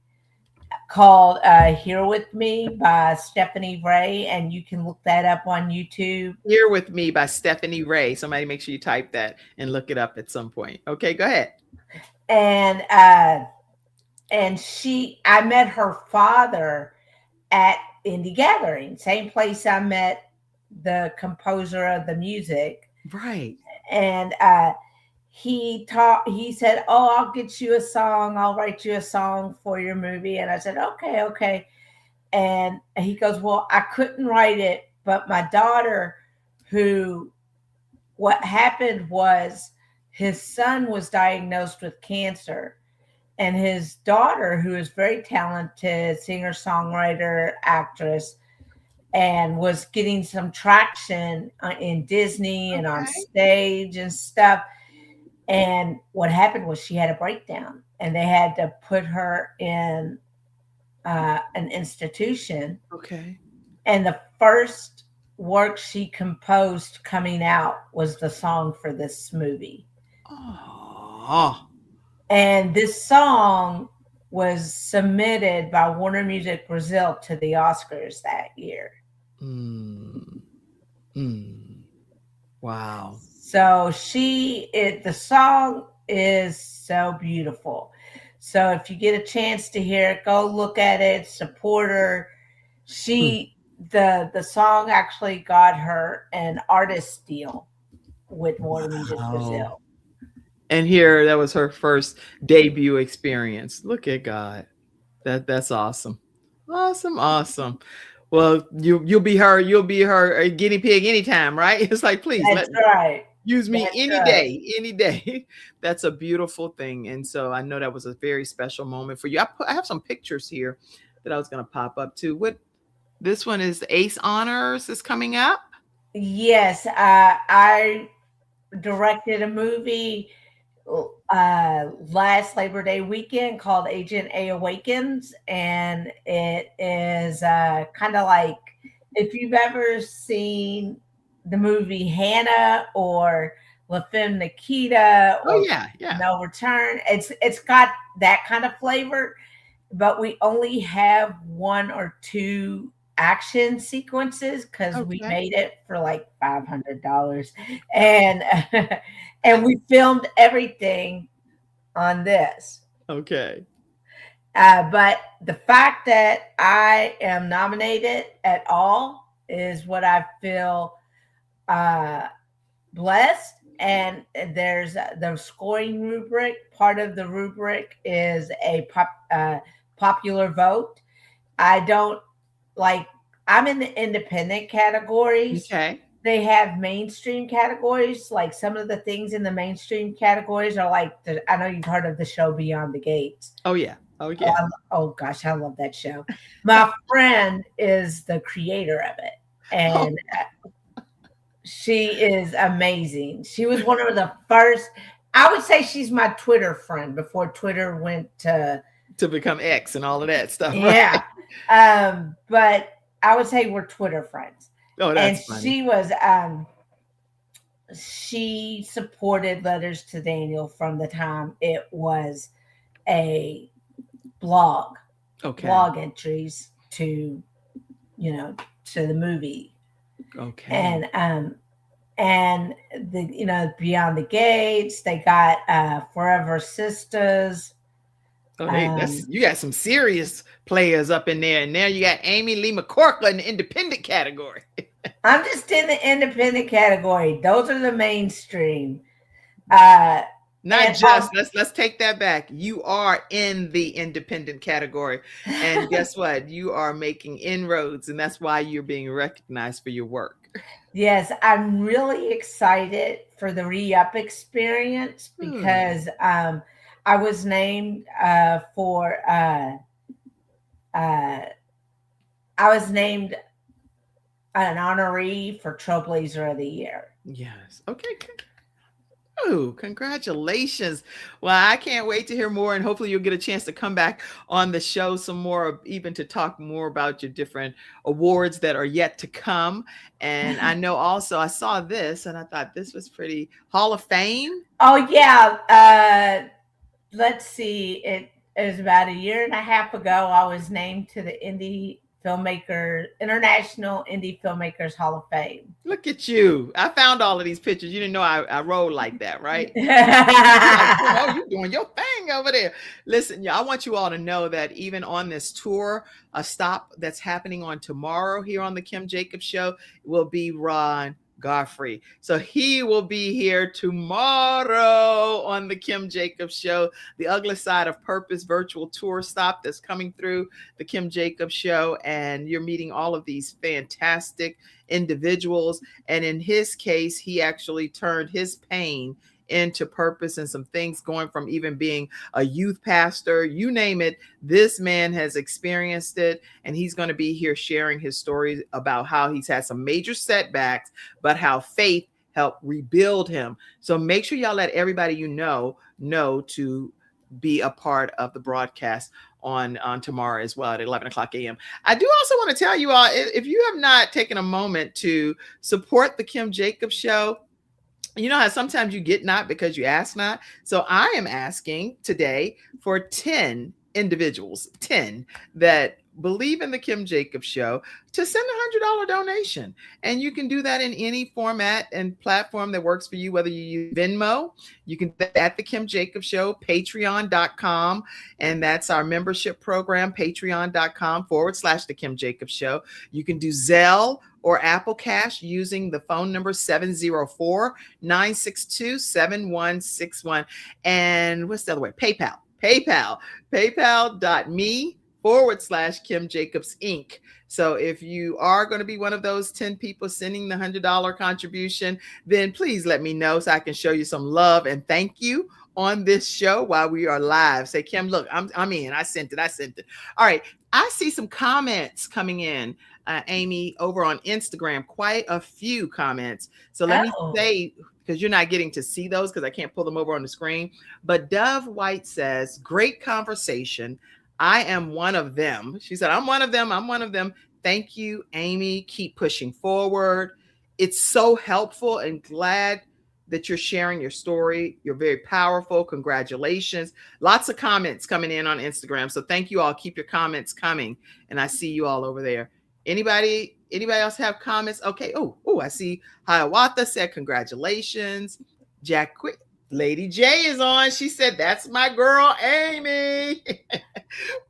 called Here With Me by Stephanie Ray, and you can look that up on YouTube. Here With Me by Stephanie Ray. Somebody make sure you type that and look it up at some point. Okay, go ahead. And I met her father at Indie Gathering, same place I met the composer of the music. Right. And he said, "Oh, I'll get you a song. I'll write you a song for your movie." And I said, okay. And he goes, "Well, I couldn't write it, but my daughter, what happened was his son was diagnosed with cancer. And his daughter, who is very talented singer, songwriter, actress, and was getting some traction in Disney and on stage and stuff. And what happened was she had a breakdown and they had to put her in an institution. Okay. And the first work she composed coming out was the song for this movie. Oh. And this song was submitted by Warner Music Brazil to the Oscars that year. Wow. So the song is so beautiful. So if you get a chance to hear it, go look at it, support her. The song actually got her an artist deal with Warner Music Brazil. And here, that was her first debut experience. Look at God. That's awesome. Awesome. Well, you'll be her guinea pig anytime, right? It's like, please use me any day. That's a beautiful thing. And so I know that was a very special moment for you. I have some pictures here that I was going to pop up too. This one is Ace Honors is coming up. Yes, I directed a movie last Labor Day weekend called Agent A Awakens, and it is kind of like if you've ever seen the movie Hannah or La Femme Nikita or No Return. It's got that kind of flavor, but we only have 1 or 2 action sequences because we made it for like $500, and and we filmed everything on this. Okay. But the fact that I am nominated at all is what I feel blessed. And there's the scoring rubric. Part of the rubric is a popular vote. I'm in the independent categories. Okay. They have mainstream categories. Like some of the things in the mainstream categories are like, I know you've heard of the show Beyond the Gates. Oh, yeah. Oh gosh, I love that show. My friend is the creator of it. And she is amazing. She was one of the first, I would say she's my Twitter friend before Twitter went to become X and all of that stuff. Yeah. Right? But I would say we're Twitter friends. Oh, that's funny. She was she supported Letters to Daniel from the time it was a blog entries to the movie. Okay. And the Beyond the Gates, they got Forever Sisters. Oh, you got some serious players up in there, and now you got Amy Leigh McCorkle in the independent category. I'm just in the independent category. Those are the mainstream. Let's take that back. You are in the independent category, and guess what? You are making inroads, and that's why you're being recognized for your work. Yes, I'm really excited for the re-up experience because I was named an honoree for Trailblazer of the Year. Yes. Okay. Oh, congratulations. Well, I can't wait to hear more, and hopefully you'll get a chance to come back on the show some more, even to talk more about your different awards that are yet to come. And I know also I saw this and I thought this was pretty Hall of Fame. Oh, yeah. Let's see. It was about 1.5 years ago. I was named to the International Indie Filmmakers Hall of Fame. Look at you. I found all of these pictures. You didn't know I rolled like that, right? Like, you're doing your thing over there. Listen, I want you all to know that even on this tour, a stop that's happening on tomorrow here on the Kim Jacobs Show will be Ron Godfrey. So he will be here tomorrow on the Kim Jacobs Show, the Ugly Side of Purpose virtual tour stop that's coming through the Kim Jacobs Show. And you're meeting all of these fantastic individuals. And in his case, he actually turned his pain into purpose and some things, going from even being a youth pastor, you name it. This man has experienced it, and he's going to be here sharing his story about how he's had some major setbacks, but how faith helped rebuild him. So make sure y'all let everybody you know to be a part of the broadcast on tomorrow as well at 11 o'clock a.m. I do also want to tell you all, if you have not taken a moment to support the Kim Jacobs Show, you know how sometimes you get not because you ask not. So I am asking today for 10 individuals, 10 that believe in the Kim Jacobs Show, to send a $100 donation. And you can do that in any format and platform that works for you, whether you use Venmo, you can do that at the Kim Jacobs Show, patreon.com. And that's our membership program, patreon.com/the Kim Jacobs Show. You can do Zelle or Apple Cash using the phone number 704-962-7161. And what's the other way? paypal.me/Kim Jacobs Inc. So if you are going to be one of those 10 people sending the $100 contribution, then please let me know so I can show you some love and thank you on this show while we are live. Say, Kim, look, I'm in. I sent it. All right. I see some comments coming in, Amy, over on Instagram, quite a few comments. So let me say, because you're not getting to see those because I can't pull them over on the screen. But Dove White says, great conversation. I am one of them. She said, I'm one of them. Thank you, Amy. Keep pushing forward. It's so helpful and glad that you're sharing your story. You're very powerful. Congratulations. Lots of comments coming in on Instagram. So thank you all. Keep your comments coming. And I see you all over there. Anybody else have comments? Okay. Oh, I see Hiawatha said, congratulations. Jack Quick. Lady J is on. She said, that's my girl, Amy.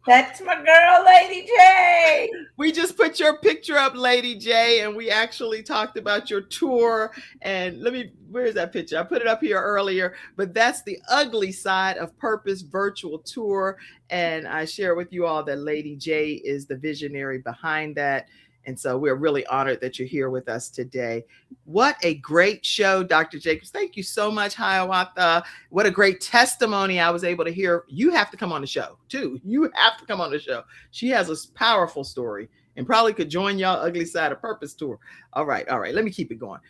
That's my girl, Lady J. We just put your picture up, Lady J, and we actually talked about your tour. And where's that picture? I put it up here earlier, but that's the ugly side of Purpose virtual tour. And I share with you all that Lady J is the visionary behind that. And so we're really honored that you're here with us today. What a great show, Dr. Jacobs. Thank you so much, Hiawatha. What a great testimony I was able to hear. You have to come on the show, too. You have to come on the show. She has a powerful story and probably could join y'all Ugly Side of Purpose tour. All right. Let me keep it going.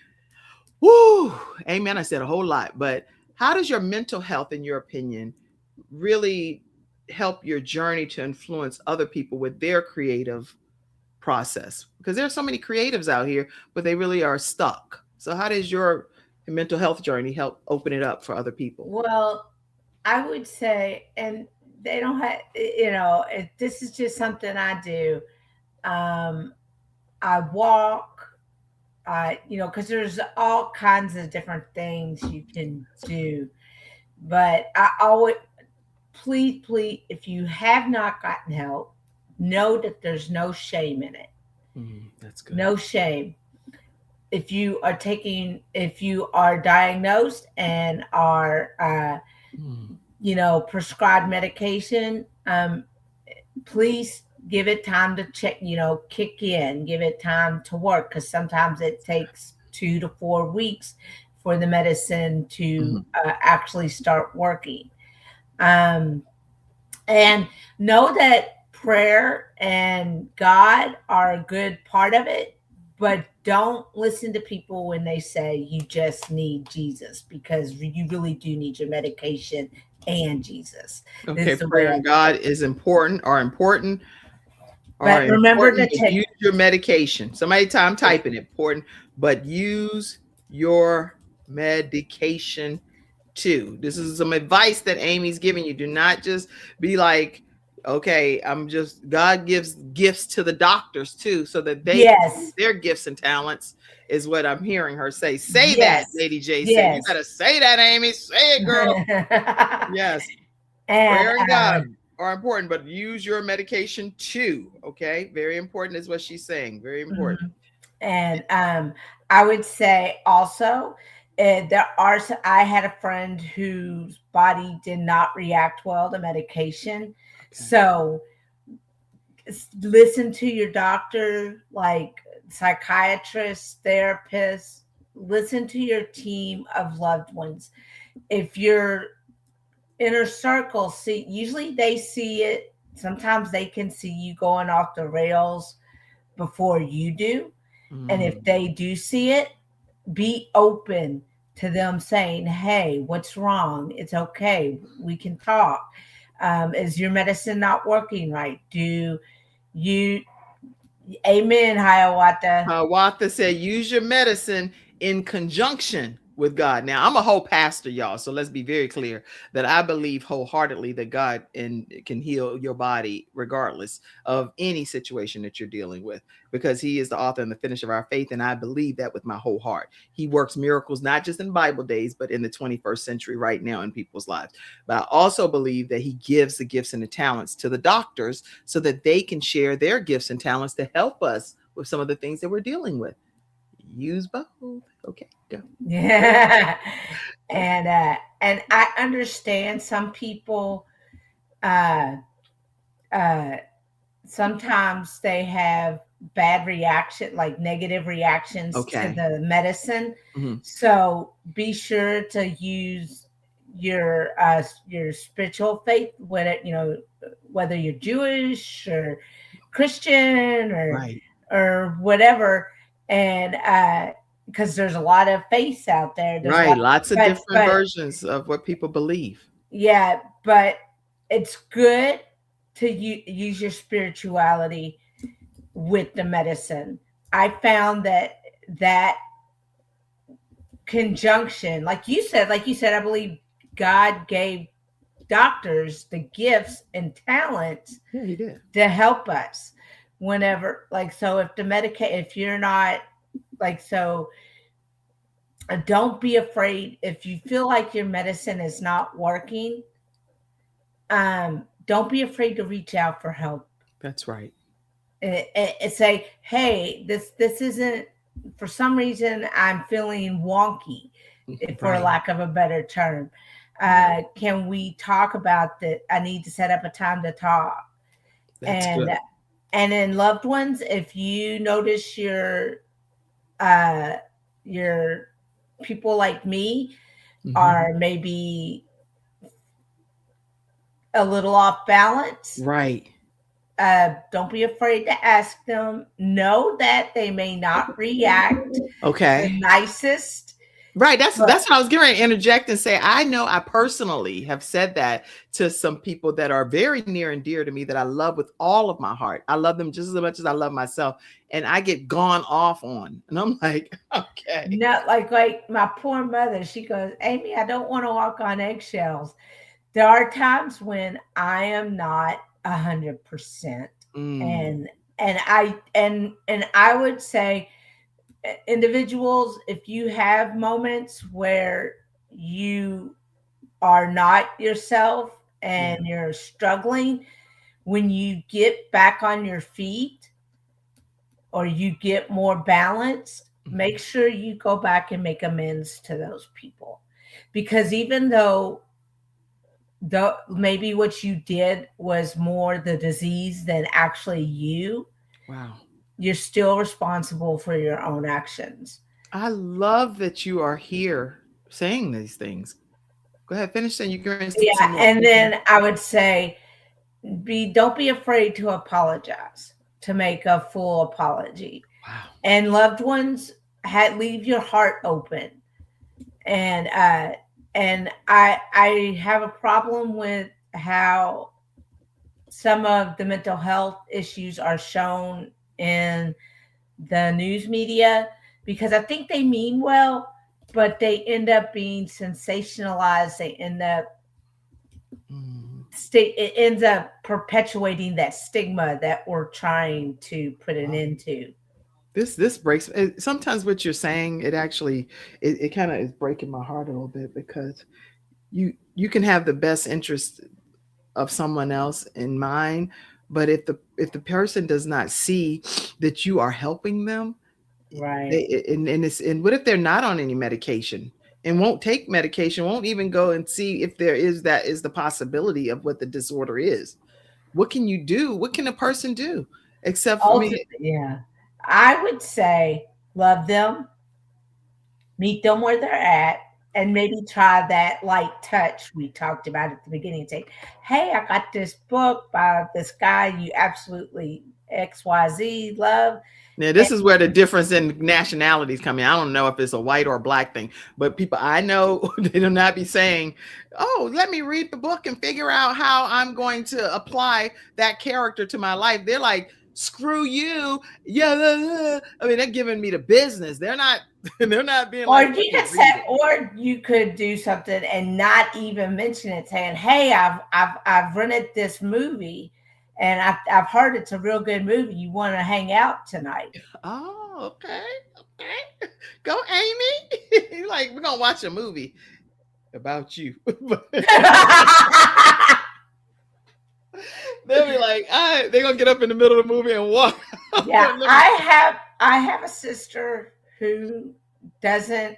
Woo! Amen. I said a whole lot. But how does your mental health, in your opinion, really help your journey to influence other people with their creative process? Because there are so many creatives out here, but they really are stuck. So how does your mental health journey help open it up for other people? Well, I would say, and they don't have, this is just something I do. I walk, because there's all kinds of different things you can do. But I always, please, if you have not gotten help, know that there's no shame in it. That's good. No shame. If you are diagnosed and are, prescribed medication, please give it time to check, kick in, give it time to work. Because sometimes it takes 2 to 4 weeks for the medicine to actually start working. And know that prayer and God are a good part of it, but don't listen to people when they say you just need Jesus, because you really do need your medication and Jesus. Okay, prayer and God is important. But remember to use your medication. I'm typing important, but use your medication too. This is some advice that Amy's giving you. Do not just be like, okay, God gives gifts to the doctors too, so that they use their gifts and talents, is what I'm hearing her say. Say that, Lady J. Say, you gotta say that, Amy. Say it, girl. Yes. And, prayer and God are important, but use your medication too. Okay. Very important is what she's saying. Very important. And I would say also, I had a friend whose body did not react well to medication. So listen to your doctor, like psychiatrists, therapists, listen to your team of loved ones. If your inner circle usually they see it. Sometimes they can see you going off the rails before you do. And if they do see it, be open to them saying, hey, what's wrong? It's okay. We can talk. Is your medicine not working right? Do you, amen, Hiawatha. Hiawatha said, use your medicine in conjunction with God. Now, I'm a whole pastor, y'all. So let's be very clear that I believe wholeheartedly that God can heal your body regardless of any situation that you're dealing with, because he is the author and the finisher of our faith. And I believe that with my whole heart. He works miracles, not just in Bible days, but in the 21st century right now in people's lives. But I also believe that he gives the gifts and the talents to the doctors so that they can share their gifts and talents to help us with some of the things that we're dealing with. Use both. Okay, go. Yeah. And I understand some people sometimes they have bad reaction, like negative reactions Okay. to the medicine. Mhm. So be sure to use your spiritual faith, whether you're Jewish or Christian Right. or whatever, and because there's a lot of faiths out there. There's a Right. lot, Lots of different versions of what people believe. yeah, but it's good to use your spirituality with the medicine. I found that conjunction, like you said, I believe God gave doctors the gifts and talents Yeah, he did. to help us whenever, so if you're not, so don't be afraid if you feel like your medicine is not working. Don't be afraid to reach out for help. That's right. And say, hey, this isn't, for some reason I'm feeling wonky, for Right. lack of a better term. Can we talk about that? I need to set up a time to talk. That's good. And in loved ones, if you notice your people like me are maybe a little off balance, Right. don't be afraid to ask them. Know that they may not react Okay. the nicest. Right. That's what I was getting ready to interject and say. I know I personally have said that to some people that are very near and dear to me that I love with all of my heart. I love them just as much as I love myself. And I get gone off on. And I'm like, okay. Not like my poor mother. She goes, Amy, I don't want to walk on eggshells. There are times when I am not 100%. And I would say, individuals, if you have moments where you are not yourself and you're struggling, when you get back on your feet or you get more balanced, make sure you go back and make amends to those people. Because even though maybe what you did was more the disease than actually you, wow, you're still responsible for your own actions. I love that you are here saying these things. Go ahead, finish saying you're going to say some more. And then I would say, don't be afraid to apologize, to make a full apology. Wow. And loved ones, leave your heart open. And I have a problem with how some of the mental health issues are shown in the news media, because I think they mean well, but they end up being sensationalized. They end up it ends up perpetuating that stigma that we're trying to put an end to. This breaks. Sometimes what you're saying, it actually it kind of is breaking my heart a little bit, because you can have the best interest of someone else in mind, but if the person does not see that you are helping them, right? And what if they're not on any medication and won't take medication, won't even go and see if there is the possibility of what the disorder is? What can you do? What can a person do except for me? Yeah, I would say love them, meet them where they're at, and maybe try that light touch we talked about at the beginning. Say, hey, I got this book by this guy you absolutely XYZ love. Now, this is where the difference in nationalities come in. I don't know if it's a white or a black thing, but people I know, they do not be saying, oh, let me read the book and figure out how I'm going to apply that character to my life. They're like, screw you. Yeah. I mean, they're giving me the business. They're not being Or like, you could say, or you could do something and not even mention it, saying, "Hey, I've rented this movie, and I've heard it's a real good movie. You want to hang out tonight?" oh, okay. Go, Amy. You're like, we're gonna watch a movie about you. They'll be like, they're gonna get up in the middle of the movie and walk. Yeah, I have a sister who doesn't,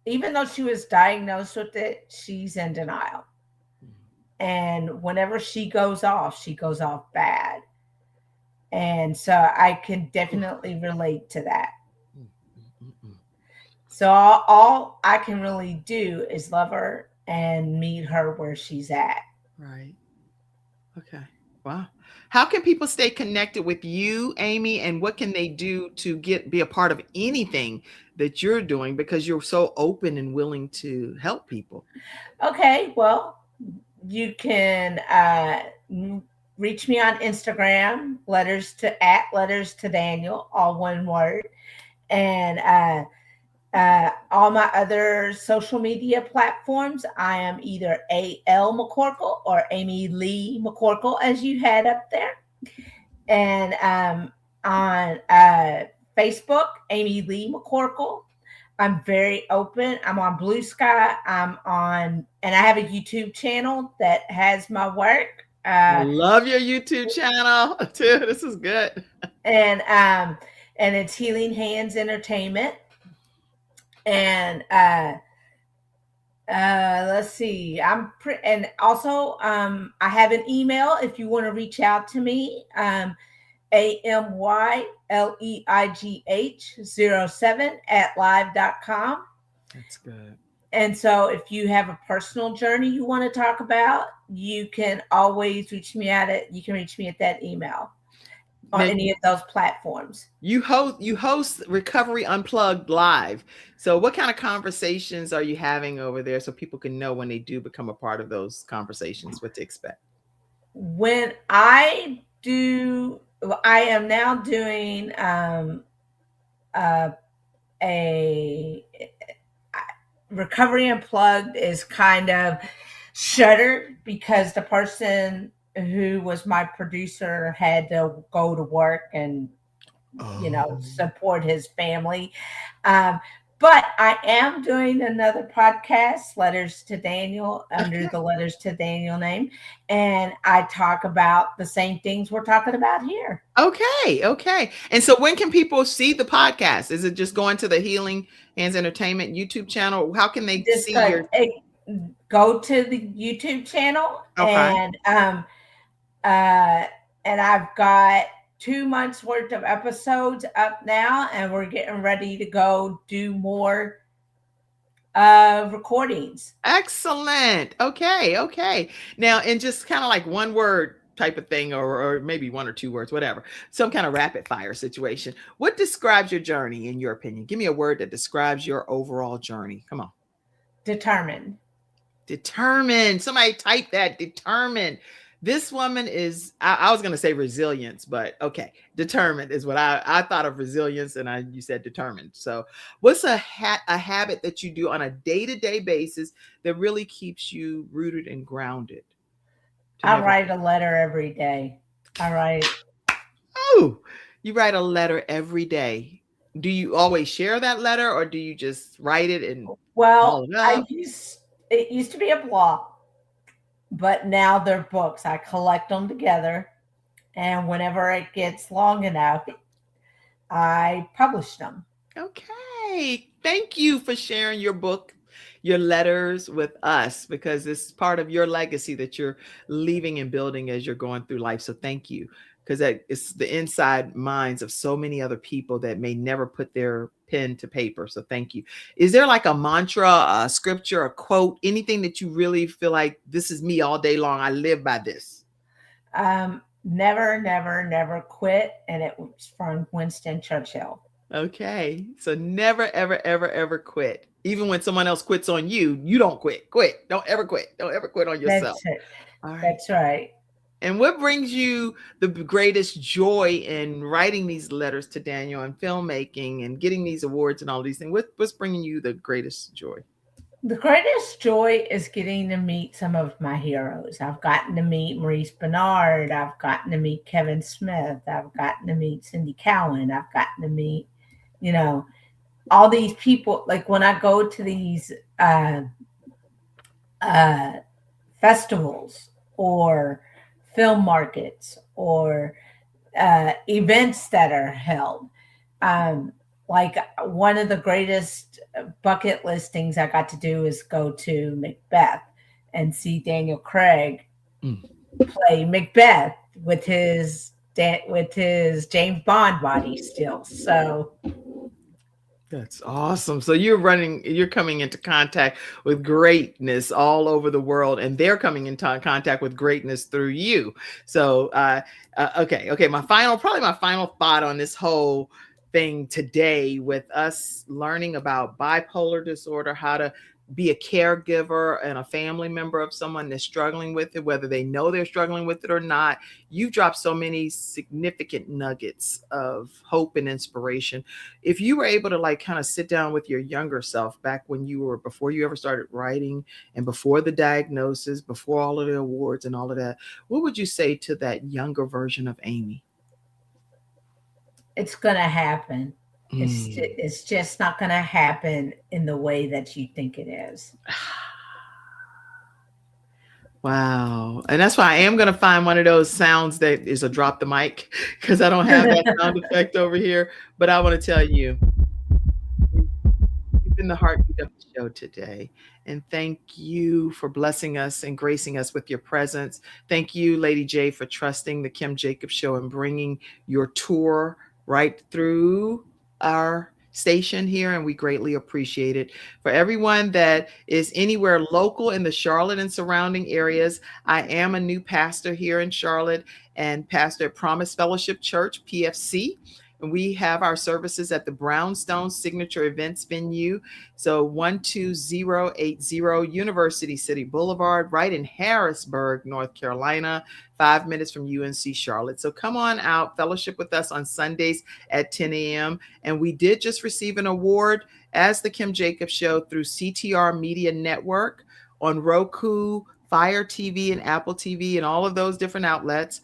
even though she was diagnosed with it, she's in denial. And whenever she goes off bad. And so I can definitely relate to that. So all I can really do is love her and meet her where she's at. Right. Okay. Wow. How can people stay connected with you, Amy, and what can they do to be a part of anything that you're doing, because you're so open and willing to help people? Okay, well, you can reach me on Instagram, letters to Daniel, all one word, and all my other social media platforms. I am either A.L. McCorkle or Amy Leigh McCorkle, as you had up there. And on Facebook, Amy Leigh McCorkle. I'm very open. I'm on Blue Sky. And I have a YouTube channel that has my work. I love your YouTube channel too. This is good. And it's Healing Hands Entertainment. And let's see. And also I have an email if you want to reach out to me. amyleigh07@live.com. That's good. And so if you have a personal journey you want to talk about, you can always reach me at that email on any of those platforms. You host Recovery Unplugged live. So what kind of conversations are you having over there so people can know when they do become a part of those conversations, what to expect? When I am now doing a Recovery Unplugged is kind of shuttered because the person who was my producer had to go to work and support his family. But I am doing another podcast, Letters to Daniel, under the Letters to Daniel name. And I talk about the same things we're talking about here. Okay. And so when can people see the podcast? Is it just going to the Healing Hands Entertainment YouTube channel? How can they see your... Go to the YouTube channel. Okay. And I've got 2 months worth of episodes up now, and we're getting ready to go do more recordings. Excellent. Okay. Now, in just kind of like one word type of thing, or maybe 1 or 2 words, whatever, some kind of rapid fire situation, what describes your journey in your opinion? Give me a word that describes your overall journey. Come on. Determined. Somebody type that. Determined. This woman is, I was going to say resilience, but okay. Determined is what I thought of resilience, and you said determined. So what's a habit that you do on a day-to-day basis that really keeps you rooted and grounded? I write a letter every day. Oh, you write a letter every day. Do you always share that letter, or do you just write it and... Well, it used to be a blog, but now they're books. I collect them together, and whenever it gets long enough, I publish them. Okay. Thank you for sharing your book, your letters with us, because it's part of your legacy that you're leaving and building as you're going through life. So thank you, because it's the inside minds of so many other people that may never put their pen to paper. So thank you. Is there like a mantra, a scripture, a quote, anything that you really feel like this is me all day long? I live by this. Never, never, never quit. And it was from Winston Churchill. Okay. So never, ever, ever, ever quit. Even when someone else quits on you, you don't quit. Don't ever quit. Don't ever quit on yourself. That's it. All right. That's right. And what brings you the greatest joy in writing these letters to Daniel and filmmaking and getting these awards and all these things? What's bringing you the greatest joy? The greatest joy is getting to meet some of my heroes. I've gotten to meet Maurice Bernard. I've gotten to meet Kevin Smith. I've gotten to meet Cindy Cowan. I've gotten to meet, all these people. Like when I go to these festivals or film markets or events that are held. Like one of the greatest bucket listings I got to do is go to Macbeth and see Daniel Craig play Macbeth with his James Bond body still. So that's awesome. So you're coming into contact with greatness all over the world, and they're coming into contact with greatness through you. So, okay. My final thought on this whole thing today, with us learning about bipolar disorder, how to be a caregiver and a family member of someone that's struggling with it, whether they know they're struggling with it or not. You dropped so many significant nuggets of hope and inspiration. If you were able to kind of sit down with your younger self back when before you ever started writing and before the diagnosis, before all of the awards and all of that, what would you say to that younger version of Amy? It's going to happen. It's just not going to happen in the way that you think it is. Wow. And that's why I am going to find one of those sounds that is a drop the mic, because I don't have that sound effect over here. But I want to tell you, you've been the heartbeat of the show today. And thank you for blessing us and gracing us with your presence. Thank you, Lady J, for trusting the Kim Jacobs Show and bringing your tour right through our station here, and we greatly appreciate it. For everyone that is anywhere local in the Charlotte and surrounding areas, I am a new pastor here in Charlotte and pastor at Promise Fellowship Church, PFC. And we have our services at the Brownstone Signature Events venue. So 12080 University City Boulevard, right in Harrisburg, North Carolina, 5 minutes from UNC Charlotte. So come on out, fellowship with us on Sundays at 10 a.m. And we did just receive an award as the Kim Jacobs Show through CTR Media Network on Roku, Fire TV, and Apple TV, and all of those different outlets.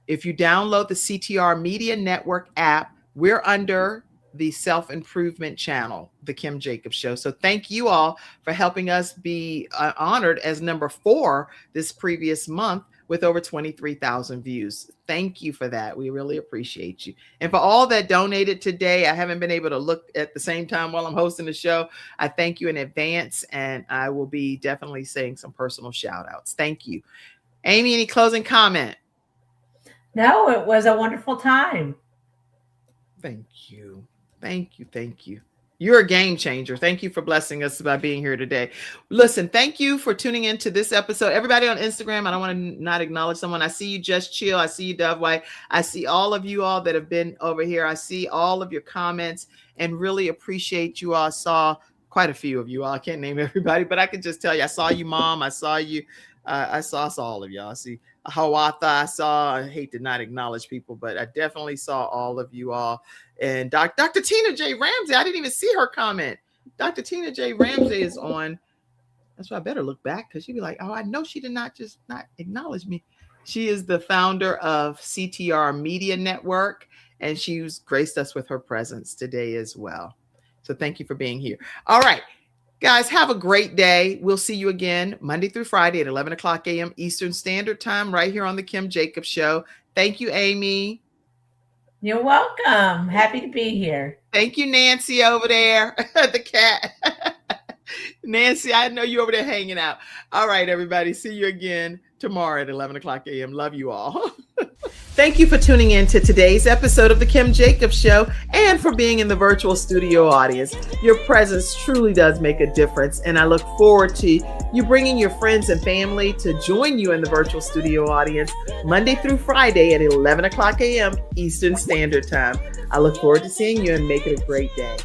If you download the CTR Media Network app, we're under the self-improvement channel, the Kim Jacobs Show. So thank you all for helping us be honored as number 4 this previous month with over 23,000 views. Thank you for that. We really appreciate you. And for all that donated today, I haven't been able to look at the same time while I'm hosting the show. I thank you in advance, and I will be definitely saying some personal shout outs. Thank you. Amy, any closing comment? No, it was a wonderful time. Thank you. Thank you. Thank you. You're a game changer. Thank you for blessing us by being here today. Listen, thank you for tuning into this episode. Everybody on Instagram, I don't want to not acknowledge someone. I see you, Just Chill. I see you, Dove White. I see all of you all that have been over here. I see all of your comments and really appreciate you all. I saw quite a few of you all. I can't name everybody, but I can just tell you, I saw you, Mom. I saw you. I saw all of y'all. I see Hawatha. I hate to not acknowledge people, but I definitely saw all of you all. And Dr. Tina J. Ramsey, I didn't even see her comment. Dr. Tina J. Ramsey is on. That's why I better look back, because she'd be like, oh, I know she did not just not acknowledge me. She is the founder of CTR Media Network, and she's graced us with her presence today as well. So thank you for being here. All right. Guys, have a great day. We'll see you again Monday through Friday at 11 o'clock a.m. Eastern Standard Time right here on the Kim Jacobs Show. Thank you, Amy. You're welcome. Happy to be here. Thank you, Nancy, over there, the cat. Nancy, I know you over there hanging out. All right, everybody. See you again tomorrow at 11 o'clock a.m. Love you all. Thank you for tuning in to today's episode of the Kim Jacobs Show and for being in the virtual studio audience. Your presence truly does make a difference, and I look forward to you bringing your friends and family to join you in the virtual studio audience Monday through Friday at 11 o'clock a.m. Eastern Standard Time. I look forward to seeing you and make it a great day.